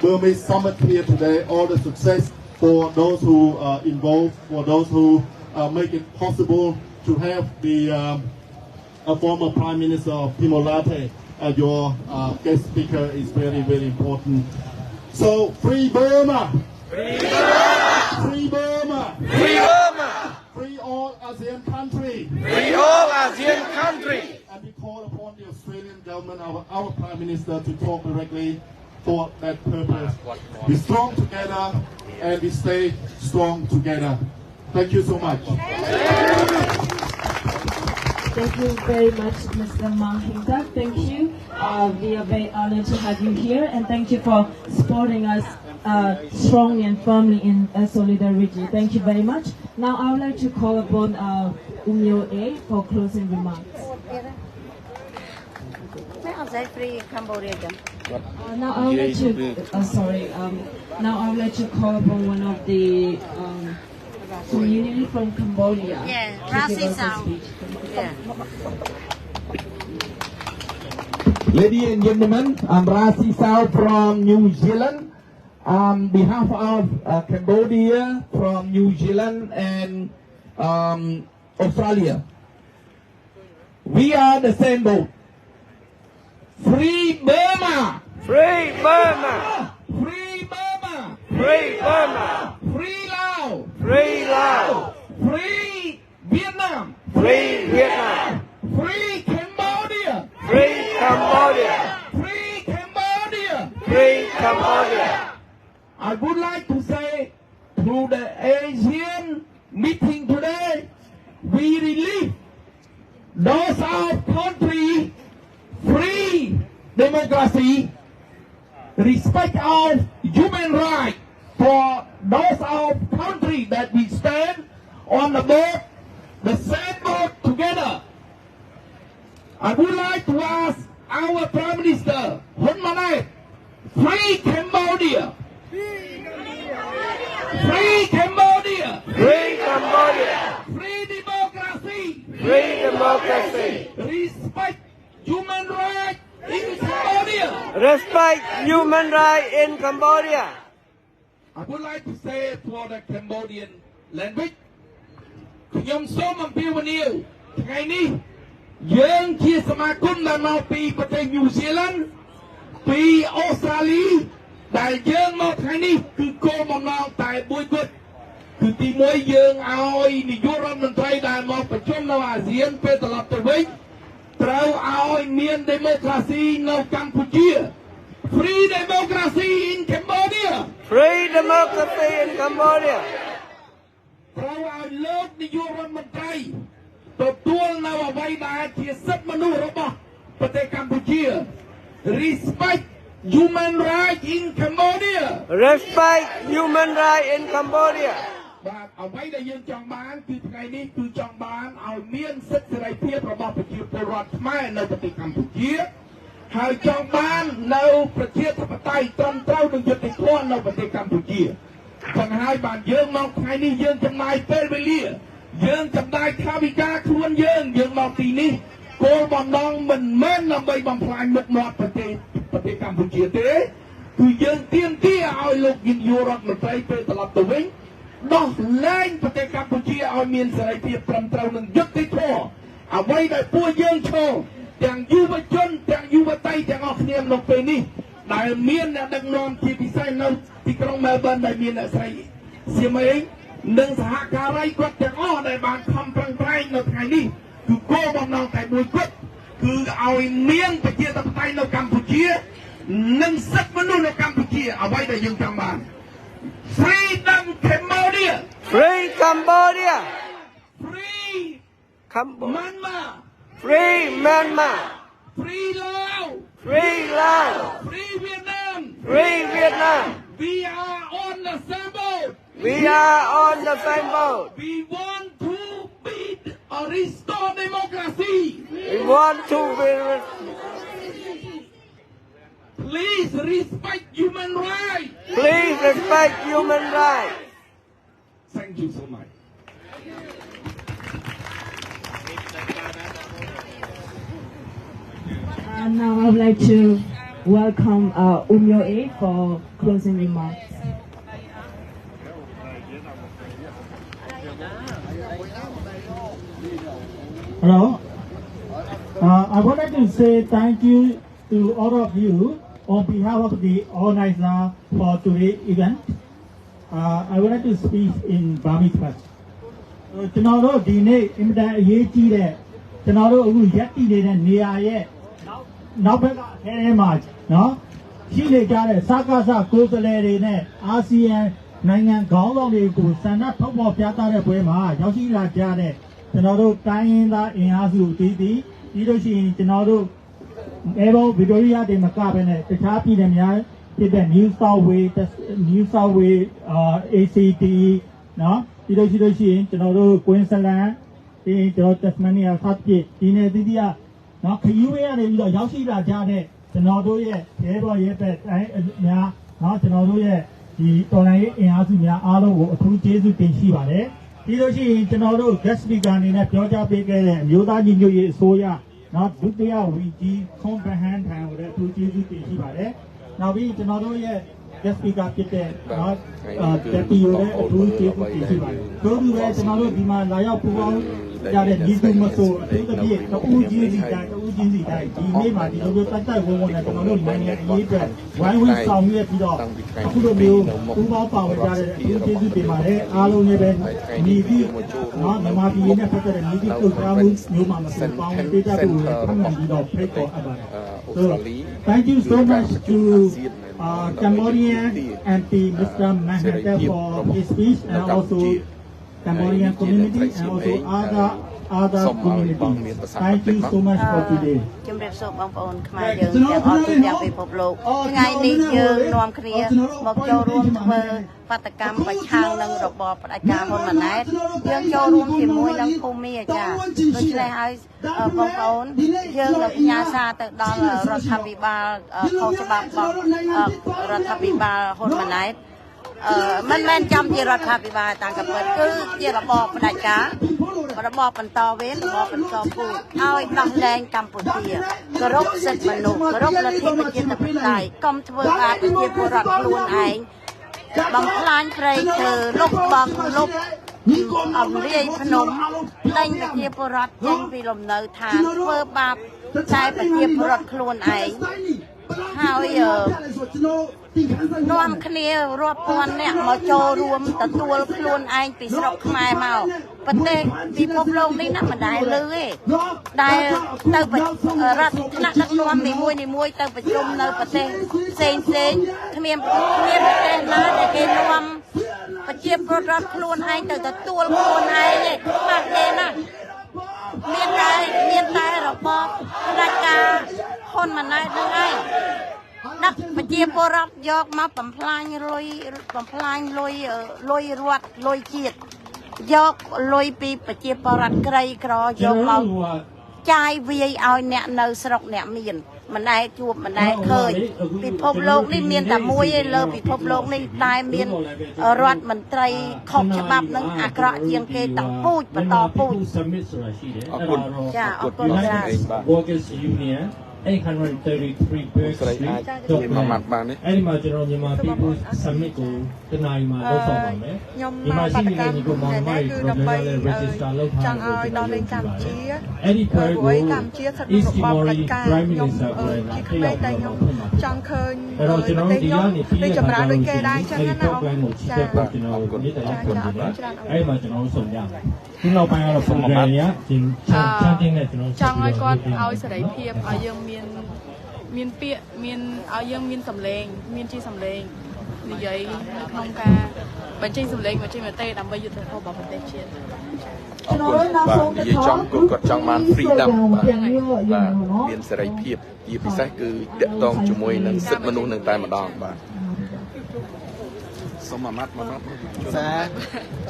Burmese Summit here today. All the success for those who are involved, for those who make it possible to have the former Prime Minister of Timor-Leste as your guest speaker is very, very important. So, free Burma! Free Burma! Free Burma! Free Burma! Free all ASEAN countries! Free all ASEAN countries! And we call upon the Australian government, our Prime Minister, to talk directly for that purpose. Be strong together and we stay strong together. Thank you so much. Thank you very much, Mr. Mahingta. Thank you. We are very honored to have you here, and thank you for supporting us strongly and firmly in solidarity. Thank you very much. Now I would like to call upon Umyo A for closing remarks. Now I would like to now I would like to call upon one of the community from Cambodia. Yeah, Rasy Sao. Yeah. Ladies and gentlemen, I'm Rasy Sao from New Zealand. On behalf of Cambodia, from New Zealand and Australia, we are the same boat. Free Burma! Free Burma! Free Burma! Free Burma! Free Laos! Free Laos! Free Vietnam! Free Vietnam! Free Cambodia! Free Cambodia! Free Cambodia! Free Cambodia! I would like to say, through the ASEAN meeting today, we relieve those of country free democracy, respect of human rights for those of country that we stand on the boat, the same boat together. I would like to ask our Prime Minister, Hun Manet, free Cambodia. Free Cambodia! Free Cambodia! Free democracy! Free democracy! Respect human rights in Cambodia! Respect human rights in Cambodia! I would like to say it for the Cambodian language. ខ្ញុំសូមអំពាវនាវថ្ងៃនេះយើងជាសមាគមដែលមកពីប្រទេសញូហ្សេឡង់ពីអូស្ត្រាលីដែលយើងមកថ្ងៃនេះគឺគោលបំណងតែមួយគត់គឺទីមួយយើងឲ្យនាយករដ្ឋមន្ត្រីដែលមកប្រជុំនៅអាស៊ានពេលត្រឡប់ទៅវិញត្រូវឲ្យមាន democracy នៅកម្ពុជា free democracy in Cambodia. Free democracy in Cambodia. เราเอาเลิกนิยมรัฐมนตรีตัวเราเอาไว้ได้ที่สิทธิมนุษย์របស់ประเทศกัมพูชา respect human rights in Cambodia. Respect human rights in Cambodia. បាទអ្វីដែលយើងចង់បានគឺថ្ងៃនេះគឺចង់បានឲ្យមានសិទ្ធិសេរីភាពរបស់ប្រជាពលរដ្ឋខ្មែរនៅប្រទេសកម្ពុជាហើយចង់បាននៅប្រជាធិបតេយ្យត្រឹមត្រូវនិងយុត្តិធម៌នៅប្រទេសកម្ពុជាចឹងហើយបានយើងមកថ្ងៃនេះយើងចំណាយពេលវេលាយើងចំណាយថវិកាខ្លួនយើងមកទីនេះគោលបំណងមិនមែនដើម្បីបំផ្លាញមុខមាត់ប្រទេសកម្ពុជាទេគឺយើងទាមទារឲ្យលោកនាយករដ្ឋមន្ត្រីពេលត្រឡប់ទៅវិញដោះលែងប្រទេសកម្ពុជាឲ្យមានសេរីភាពត្រឹមត្រូវនិងយុត្តិធម៌អ្វីដែលពួកយើងឈរទាំងយុវជនទាំងយុវតីទាំងអស់គ្នានៅពេលនេះដែលមានអ្នកដឹកនាំជាពិសេសនៅទីក្រុង Melbourne ដែលមានអ្នកស្រីសៀមអេងនិងសហការីគាត់ទាំងអស់ដែលបានខំប្រឹងប្រែងនៅថ្ងៃនេះគឺគោលបំណងតែមួយគត់គឺឲ្យមានប្រជាធិបតេយ្យនៅកម្ពុជានិងសិទ្ធិមនុស្សនៅកម្ពុជាអ្វីដែលយើងចង់បាន Freedom Cambodia Free Cambodia Free Myanmar Free Myanmar Free Laos Free Laos Free Vietnam Free Vietnam We are on the same boat We are on the same boat We want to beat or restore democracy We want to be Please respect human rights. Please respect human rights. Thank you so much. And now I would like to welcome Umyo A for closing remarks. Hello. I would like to say thank you to all of you on behalf of the organizer for today's event. I would like to speak in Burmese first. ကျွန်တော်တို့ဒီနေ့အင်မတန်အရေးကြီးတဲ့ကျွန်တော်တို့အခုရက်တည်နေတဲ့နေရာရဲ့နောက်ဘက်ကအထဲထဲမှာနော်ရှိနေကြတဲ့စကားစကိုယ်စားလှယ်တွေနဲ့အာဆီယံနိုင်ငံခေါင်းဆောင်တွေကိုစံနှထုတ်ဖော်ပြသတဲ့ပွဲမှာရောက်ရှိလာကြတဲ့ကျွန်တော်တို့တိုင်းရင်းသားအင်အားစုတည်ပြီးလို့ရှိရင်ကျွန်တော်တို့Melbourne Victoria တွေမကဘဲနဲ့တခြားပြည်နယ်များဖြစ်တဲ့ New South Wales ACT နော်ပြီးလို့ရှိရင်ကျွန်တော်တို့ Queensland ပြီးကျွန်တော် Tasmania စသဖြင့်ဒီနယ်သီးသီးကနော်ခရီးဝေးရနေပြီးတော့ရောက်ရှိလာကြတဲ့ကျွန်တော်တို့ရဲ့ရဲဘော်ရဲဘက်တိုင်းများနော်ကျွန်တော်တို့ရဲ့ဒီတော်လိုင်းရေးအင်အားစုများအားလုံးကိုအထူးကျေးဇူးတင်ရှိပါတယ်ပြီးလို့ရှိရင်ကျွန်တော်တို့ guest speaker အနေနဲ့ပြောကြားပေးခဲ့တဲ့အမျိုးသားညီညွတ်ရေးအစိုးရနော်ဒုတိယဝန်ကြီး comprehend ထံကိုလည်းအထူးကျေးဇူးတင်ရှိပါတယ်နောက်ပြီးကျွန်တော်တို့ရဲ့ guest speaker ဖြစ်တဲ့နော်တက်တီကိုလည်းအထူးကျေးဇူးတင်ရှိပါတယ်တို့လူပဲကျွန်တော်တို့ဒီမှာလာရောက်ပူးပေါင်းရတဲ့ဒီသူမဆိုအထူးသဖြင့်တူးကြီးစီတိုင်းဒီနေ့မှာဒီလိုမျိုးတိုက်တိုက်ဝန်းဝန်းနဲ့ကျွန်တော်တို့နိုင်ငံအရေးအတွက်ဝိုင်းဝန်းဆောင်ရွက်ပြီးတော့အခုလိုမျိုးပူးပေါင်းပါဝင်ကြတဲ့အထူးကျေးဇူးတင်ပါတယ်အားလုံးလည်းပဲညီပြီးနော်မြန်မာပြည်နဲ့ပတ်သက်တဲ့ညီပြီးပြုတ်ထားမှုမျိုးမှာမဆိုပေါင်းပေးတတ်ဖို့ထပ်မံပြီးတော့ဖိတ်ခေါ်အပ်ပါတယ် So thank you so much to Cambodian MP Mr. Mahathir for his speech and also Cambodian community and also other community. Thank you so much for today. ជំរាបសួរបងប្អូនខ្មែរយើងទាំងអស់ទូទាំងពិភពលោកថ្ងៃនេះយើងនាំគ្នាមកចូលរួមធ្វើបាតកម្មប្រឆាំងនឹងរបបផ្ដាច់ការហ៊ុនម៉ាណែតយើងចូលរួមជាមួយនឹងភូមិអាចារ្យដូច្នេះហើយបងប្អូនយើងនឹងផ្ញើសារទៅដល់រដ្ឋាភិបាលខុសច្បាប់របស់រដ្ឋាភិបាលហ៊ុនម៉ាណែតមិនមែនចាំជារដ្ឋាភិបាលតាមកំណត់គឺជារបបផ្ដាច់ការរបបបន្តវេនរបបបន្តពូជឲ្យដោះលែងកម្ពុជាគោរពសិទ្ធិមនុស្សគោរពលទ្ធិប្រជាធិបតេយ្យកុំធ្វើបាបប្រជាពលរដ្ឋខ្លួនឯងបំផ្លាញព្រៃឈើលុបបំលុបអំរាយភ្នំតែងប្រជាពលរដ្ឋចេញពីលំនៅឋានធ្វើបាបតែប្រជាពលរដ្ឋខ្លួនឯង ហើយនាំគ្នារាប់ពាន់អ្នកមកចូលរួមទទួលខ្លួនឯងពីស្រុកខ្មែរមកប្រទេសពិភពលោកនេះណាមិនដែលលឺទេដែលទៅរដ្ឋថ្នាក់ដឹកនាំនីមួយទៅប្រជុំនៅប្រទេសផ្សេងគ្មានប្រទេសណាដែលគេនាំប្រជាពលរដ្ឋខ្លួនឯងទៅទទួលខ្លួនឯងទេខ្វះទេណាមានតែរបបផ្ដាច់ការហ៊ុនម៉ាណែតហ្នឹងឯងដឹកប្រជាពលរដ្ឋយកមកបំផ្លាញលុយរដ្ឋលុយជាតិយកលុយពីប្រជាពលរដ្ឋក្រីក្រយកមកចាយវាយឲ្យអ្នកនៅស្រុកអ្នកមានមិនដែលជួបមិនដែលឃើញពិភពលោកនេះមានតែមួយឯលើពិភពលោកនេះដែលមានរដ្ឋមន្ត្រីខុសច្បាប់នឹងអាក្រក់ជាងគេទាំងពូជបន្តពូជអរគុណចាអរគុណច្រើន 833 birds Any marginal Myanmar people submit to the Naima Lofama. Imagine you go on my register local Any Pergo East Timori Prime Minister Chang Khơi They Jamra Ke Dai Chang Any marginal Son Yang เราไปเราส่งเรียนจริงจริงเนี่ยจังไอ้ก้อนเอาเสด็จเพียบเอายังมีเปียมีเอายังมีสำเร็จมีชีสำเร็จนี่ยัยน้องกาเป็นชีสำเร็จเป็นชีมาเต้ดำไปยุทธภพแบบเตเชียนขอบคุณบางยี่จังก็จังมันฟรีดำบางมีเสด็จเพียบยี่พิเศษคือเด็กต้องจุ่มวยนั่งสิบมนุษย์นั่งตายมาดองบางสมมัด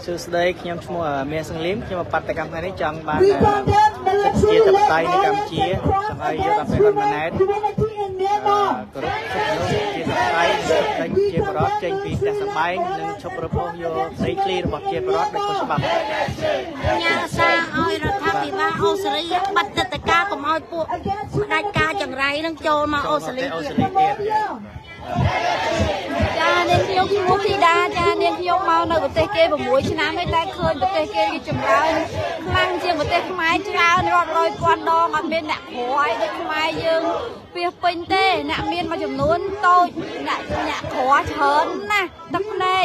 ชื่อสเต็กยำชั่วเมียสังลิมยำปัตตกรรมไทยจังบ้านเชียร์ตับไตในกัมเชียสมัยยุคเป็นคนมาเน็ตกรุ๊ปเชียร์ตับไตเชียร์รถเจนปีแต่สมัยหนึ่งชกระโปงโยใส่คลีระบบเชียร์รถเป็นคนฉบับยาซาอ้อยรัฐบาลออสเตรเลียปัตตกรรมของอ้อยปุ๊ได้การจังไรนั่งโจมาออสเตรเลียจาเนียนขยมมุทีดาจาเนียนขยมเมาในประเทศเกย์แบบมวยชนะไม่ได้เคยประเทศเกย์จุ่มเราคลั่งเชียงประเทศไม้ชนะรอดลอยกวนดองอันเป็นหนักหัวไอ้เด็กไม้ยังเปียกเป็นเต้หนักเมียนมาจุ่มนู้นโตหนักหัวเฉินนะตักเนย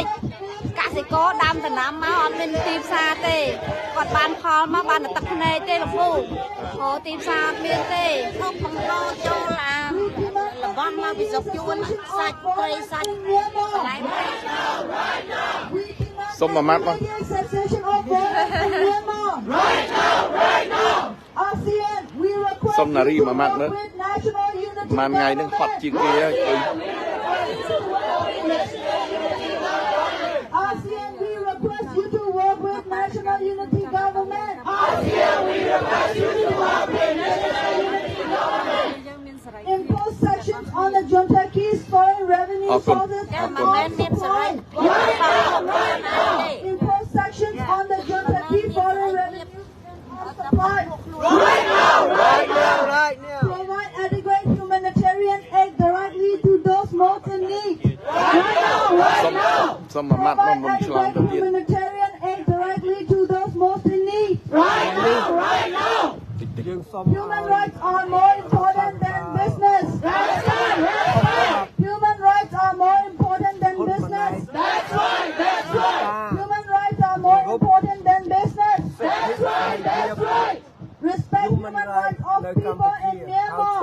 กะสิโก้ดำแต่น้ำมาอันเป็นทีมซาเต้กอดบานคอมาบานตักเนยเต้ละฟูโอ้ทีมซาเมียนเต้ต้องบังโดโจลามบ้านมาพิจารณาสัตว์เคยสัตว์อะไรสมมามัดมั้งสมนารีมามัดมั้งมันไงนึงขอดจีเกียASEAN, we request you to work with National Unity Government. ASEAN, we request you to work with National Unity Government. Impose sanctions on the junta keys foreign revenue sources and supply. Impose sanctions on the junta key foreign revenue supply. Right now. Provide adequate humanitarian aid directly to those most in need. Right now. Provide adequate humanitarian aid directly to those most in need. Right now. Human rights are more important than business. That's right. Human rights are more important than business. That's right. Human rights are more important than business. That's right. Respect human rights of people in Myanmar.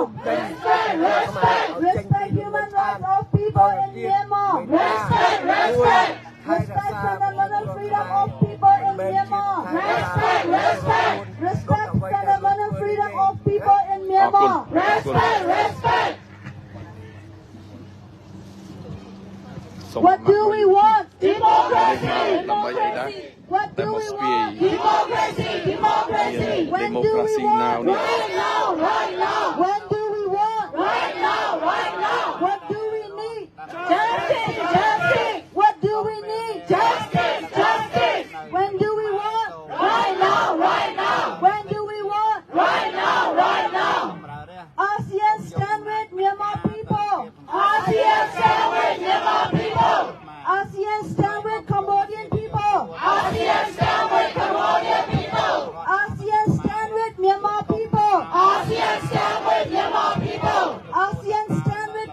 Respect human rights of people in Myanmar. Respect fundamental freedom of people in Myanmar. Respect fundamental freedom of people in Myanmar. Respect. What do we want? Democracy. What do we want? Democracy. When do we want? Right now. When do we want? Right now. What do we need? Justice. What do we need? Justice. When do we want? Right now. When do we want? Right now. ASEAN stand with Myanmar people. ASEAN stand with Myanmar people. ASEAN stand with Cambodian people. ASEAN stand with Cambodian people. ASEAN stand with Myanmar people. ASEAN stand with Myanmar people. ASEAN stand with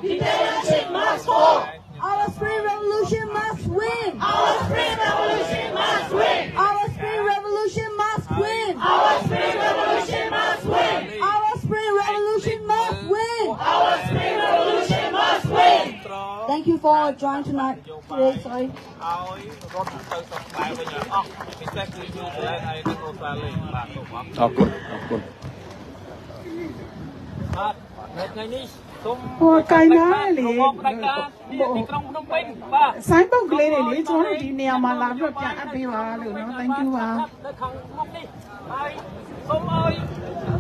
Dictatorship must fall. Our spring revolution must win. Our spring revolution must win. Our spring revolution must win. Our spring revolution must win. Our spring revolution must win. Our spring revolution must win. Thank you for joining tonight. Today, sorry. โอ้ไกลนะเลยสายบอกเลยเลยจนที่เนี่ยมาลาด้วยจะอัพไปว่าเลยเนาะ thank you ว่า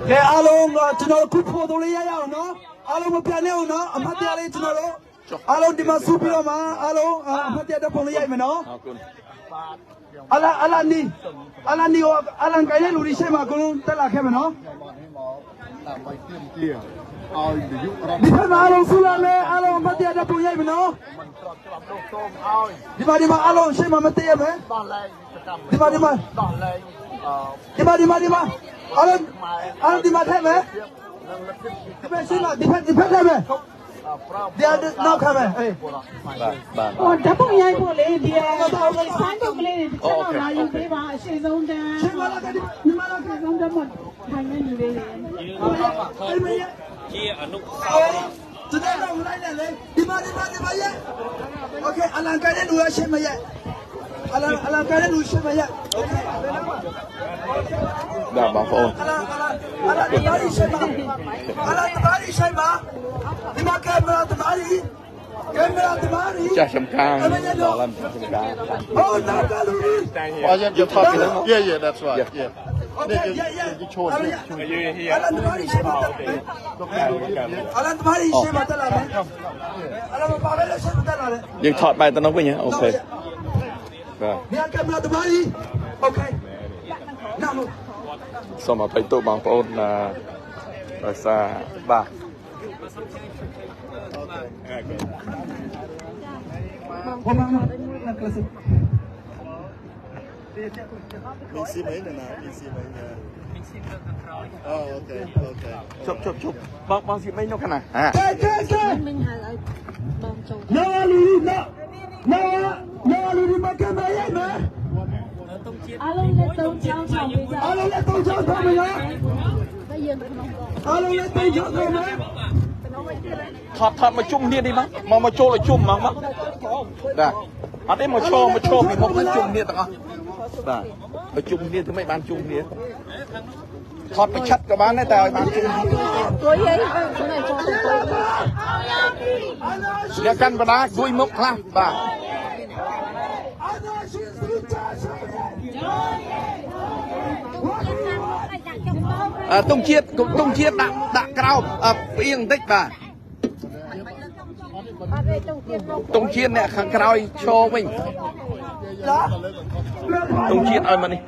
ကဲအားလုံးကျွန်တော်ခုဖို့တော်လေးရအောင်နော်အားလုံးမပြတ်နေအောင်နော်အမှတ်တရလေးကျွန်တော်တို့အားလုံးဒီမှာစုပြီးတော့မှအားလုံးအမှတ်တရတော့ပုံလေးရိုက်မယ်နော်အလာနီကိုအလန်ကိုင်းတဲ့လူတွေရှေ့မှာအကုန်လုံးတက်လာခဲ့မယ်နော်ဒီဖက်မှာအားလုံးစုလာမယ်အားလုံးအမှတ်တရတော့ပုံရိုက်မယ်နော်ဒီမှာအားလုံးရှေ့မှာမတည့်ရမယ်ဒီမှာအားလုံးဒီမှာထည့်မယ်ဒီဖက်ရှေ့မှာဒီဖက်ထည့်မယ်ဒီနောက်ခါမယ်အေးโอ้ဓာတ်ပုံရိုက်ဖို့လေဒီတော့ဆိုင်းတော့ကလေးတွေတစ်ချက်တော့လာယူပေးပါအရှိဆုံးတန်းညီမလာကဆုံးတန်းမှာထိုင်နေနေလေကြီးအနုဆောင်ကျွန်တော်လိုက်နေလေဒီမှာရဲ့โอเคအလန်ကိုင်းတဲ့လူရရှင်းမရဲ့အလန်ကိုင်းတဲ့လူရှင်းမရဲ့โอเคဒါပါဖောအလန်တမားရီရှင်းပါဒီမှာကင်မရာတမားရီចាស់សំខាន់ដល់ឡើងសំខាន់អូណាកាលូរី Oh, you're talking. Yeah, that's right. Yeah. You chose it.အလန်တမားရီရှင်းပါအလန်တမားရီရှင်းပါတလားအလန်မပါပဲရှင်းပါတလားយើងថតបែរទៅនោះវិញអូខេបាទ នេះកင်မရာတမားရီអូខេណាមសូមអភ័យទោសបងប្អូនដោយសារបាទMixi mấy này nào, mixi mấy này. Oh, okay. ជប់បងស៊ីមិញនោះខាងណាmình hãy lại bom châu. No, Lulu, mà cái máy ấy mà. Alo lên tông trao chào bây giờ. Alo lên tông trao chào bây giờ. Bây giờ Alo lên tông trao chào bây giờ. ថតមកជុំគ្នានេះមកចូលឲ្យជុំមកបាទអត់ទេមកឈរពីមុខទៅជុំគ្នាទាំងអស់បាទមកជុំគ្នាធ្វើម៉េចបានជុំគ្នាថតប្រឆិតក៏បានដែរតែឲ្យបានជុំអ្នកកាន់បណ្ដាគួយមុខខ្លះបាទតុងជាតិដាក់ក្រោបផ្អៀងបន្តិចបាទតុងជាតិអ្នកខាងក្រោយឈរវិញតុងជាតិឲ្យមកនេះ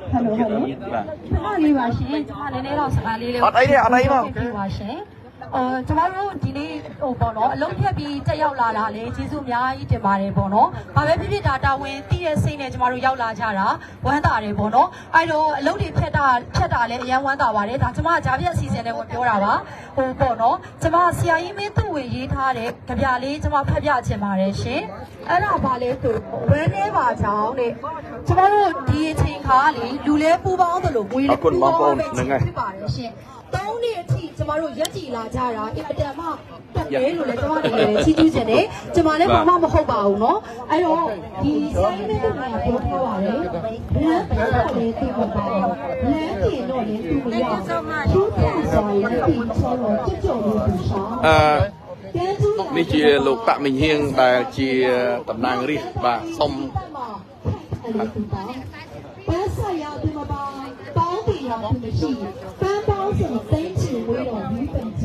បាទလေးပါရှင်ကျွန်မနည်းနည်းတော့စကားလေးလေးអត់អីទេပါရှင်ကျွန်တော်တို့ဒီနေ့ပေါ့နော်အလုံးဖြတ်ပြီးတက်ရောက်လာတာလေကျေးဇူးအများကြီးတင်ပါတယ်ပေါ့နော်ဘာပဲဖြစ်ဖြစ်ဒါတာဝန်တည်တဲ့စိတ်နဲ့ကျွန်တော်တို့ရောက်လာကြတာဝမ်းသာတယ်ပေါ့နော်အဲ့တော့အလုံးတွေဖြတ်တာလည်းအရန်ဝမ်းသာပါတယ်ဒါကျွန်မဂျာပြက်အစီအစဉ်နဲ့ပြောတာပါပေါ့နော်ကျွန်မဆရာကြီးမင်းသူ့ဝင်ရေးထားတဲ့ကြပြလေးကျွန်မဖတ်ပြချင်ပါတယ်ရှင်အဲ့ဒါဘာလဲဆိုဝမ်းနေပါကြောင်းတဲ့ကျွန်တော်တို့ဒီအချိန်ခါလေလူလဲပူပေါင်းသလိုငွေလဲပူပေါင်းဖြစ်ပါတယ်ရှင်3နှစ်အထိကျမတို့ရက်ကြည်လာကြတာအင်မတန်မှတက်တယ်လို့လည်းကျမတို့လည်းချီးကျူးချင်တယ်ကျမလည်းဘာမှမဟုတ်ပါဘူးเนาะအဲ့တော့ဒီဆိုင်မင်းတို့ကပြောထားပါတယ်လမ်းတော့လည်းသိပါပါလမ်းပြင်တော့လည်းသူမရသူ့ပြန်ဆောင်ရင်ဒီဆောတော့ကြွကြွလို့သူဆောင်នេះជាលោកបមិញហៀងដែលជាតំណាងរាស្ត្របាទសុំ白色要对吗？包底要对吗？是翻包什么三指为了于本级，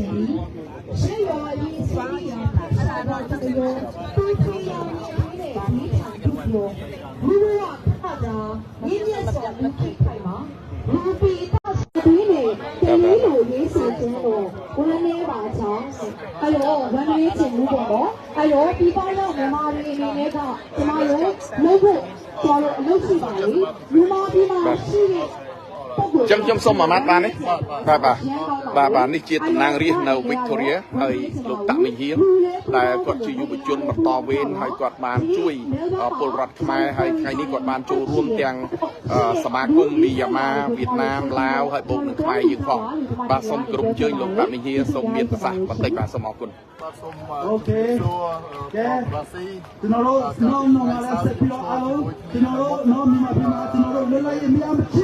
是有一些呀，啥的这个有，都非要你的立场不有，如果要看的，人家说你可以看吗？如比到对的，对路也是真的，我们那把枪，还有我们那进入过，还有比方说我们那个什么有 logo。叫了60把里，如马匹马是的， ចឹងខ្ញុំសូមអាម៉ាត់បានទេបាទនេះជាតំណាងរាស្ត្រនៅ Victoria ហើយលោកតាក់មីហៀងដែលគាត់ជាយុវជនបន្តវេនហើយគាត់បានជួយពលរដ្ឋខ្មែរហើយថ្ងៃនេះគាត់បានចូលរួមទាំងសមាគមមីយ៉ាម៉ាវៀតណាមឡាវហើយបូកនឹងខ្មែរយើងផងបាទសូមគោរពអញ្ជើញលោកតាក់មីហៀងសូមមានប្រសាសន៍បន្តិចបាទសូមអរគុណ Okay. Yeah. Tomorrow, no, sepilo alo. Tomorrow, no, tomorrow, lelai mi amchi.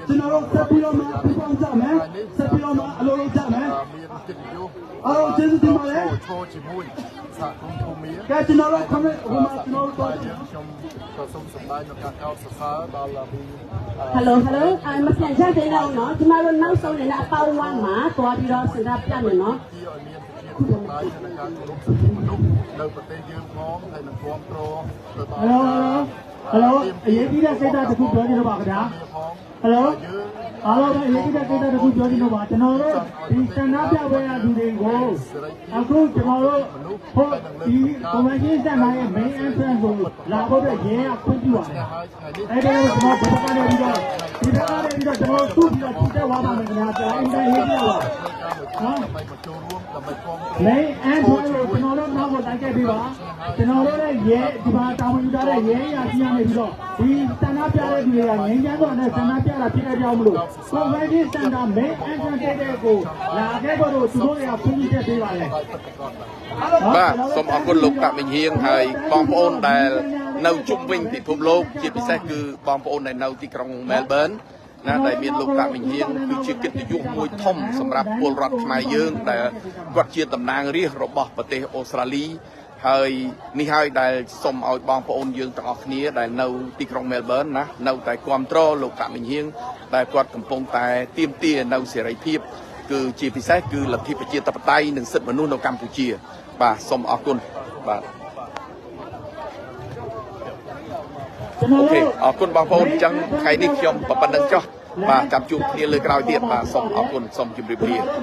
Tomorrow, sepilo ma, pipon jam, sepilo ma, alo jam, alo jesu di male. Cái tomorrow come, tomorrow. Hello, mà xem ra thế nào nó, tomorrow nấu xong này là bao quan mà, qua đi đó sẽ ra plan này nó. Hello, ये भी ना कहता है कुछ जोड़ी no बात क्या? Hello, ये भी ना कहता है कुछ जोड़ी नो बात ना रो, इंस्टाना पे आवे ना दूरे को, आपको tomorrow हो ये कमेंट से ना ये main entrance को लागो पे ये आपको क्यों आना? ऐसे में tomorrow बता दे इधर tomorrow तू भी वाला में ना चाहिए इधर ये क्या हुआ? हाँ? नहीं tomorrow ना वो ताकि भी वाह tomorrow ने ये दिमाग काम उधर है ये आसियान में भी लो ये तना प्यारे भी है ये क्या तो ना तना प्यारा फिर जाओ हम लोग तो मैं भी तना में एंट्रेंस को लागे करो तुम्हें आप पूरी से भी वाले បាទសូមអរគុណលោកតាក់មីហៀងហើយបងប្អូនដែលនៅជុំវិញពិភពលោកជាពិសេសគឺបងប្អូនដែលនៅទីក្រុង Melbourne ណាដែលមានលោកតាក់មីហៀងគឺជាកិត្តិយសមួយធំសម្រាប់ពលរដ្ឋខ្មែរយើងដែលគាត់ជាតំណាងរាស្ត្ររបស់ប្រទេសអូស្ត្រាលីហើយនេះហើយដែលសូមឲ្យបងប្អូនយើងទាំងអស់គ្នាដែលនៅទីក្រុង Melbourne ណានៅតែគ្រប់គ្រងលោកតាក់មីហៀងដែលគាត់កំពុងតែទាមទារនៅសេរីភាពគឺជាពិសេសគឺលទ្ធិប្រជាធិបតេយ្យនិងសិទ្ធិមនុស្សនៅកម្ពុជាបាទសូមអរគុណបាទអូខេអរគុណបងប្អូនអញ្ចឹងថ្ងៃនេះខ្ញុំប៉ុណ្្នឹងចុះបាទចាំជួបគ្នាលើក្រោយទៀតបាទសូមអរគុណសូមជម្រាបលា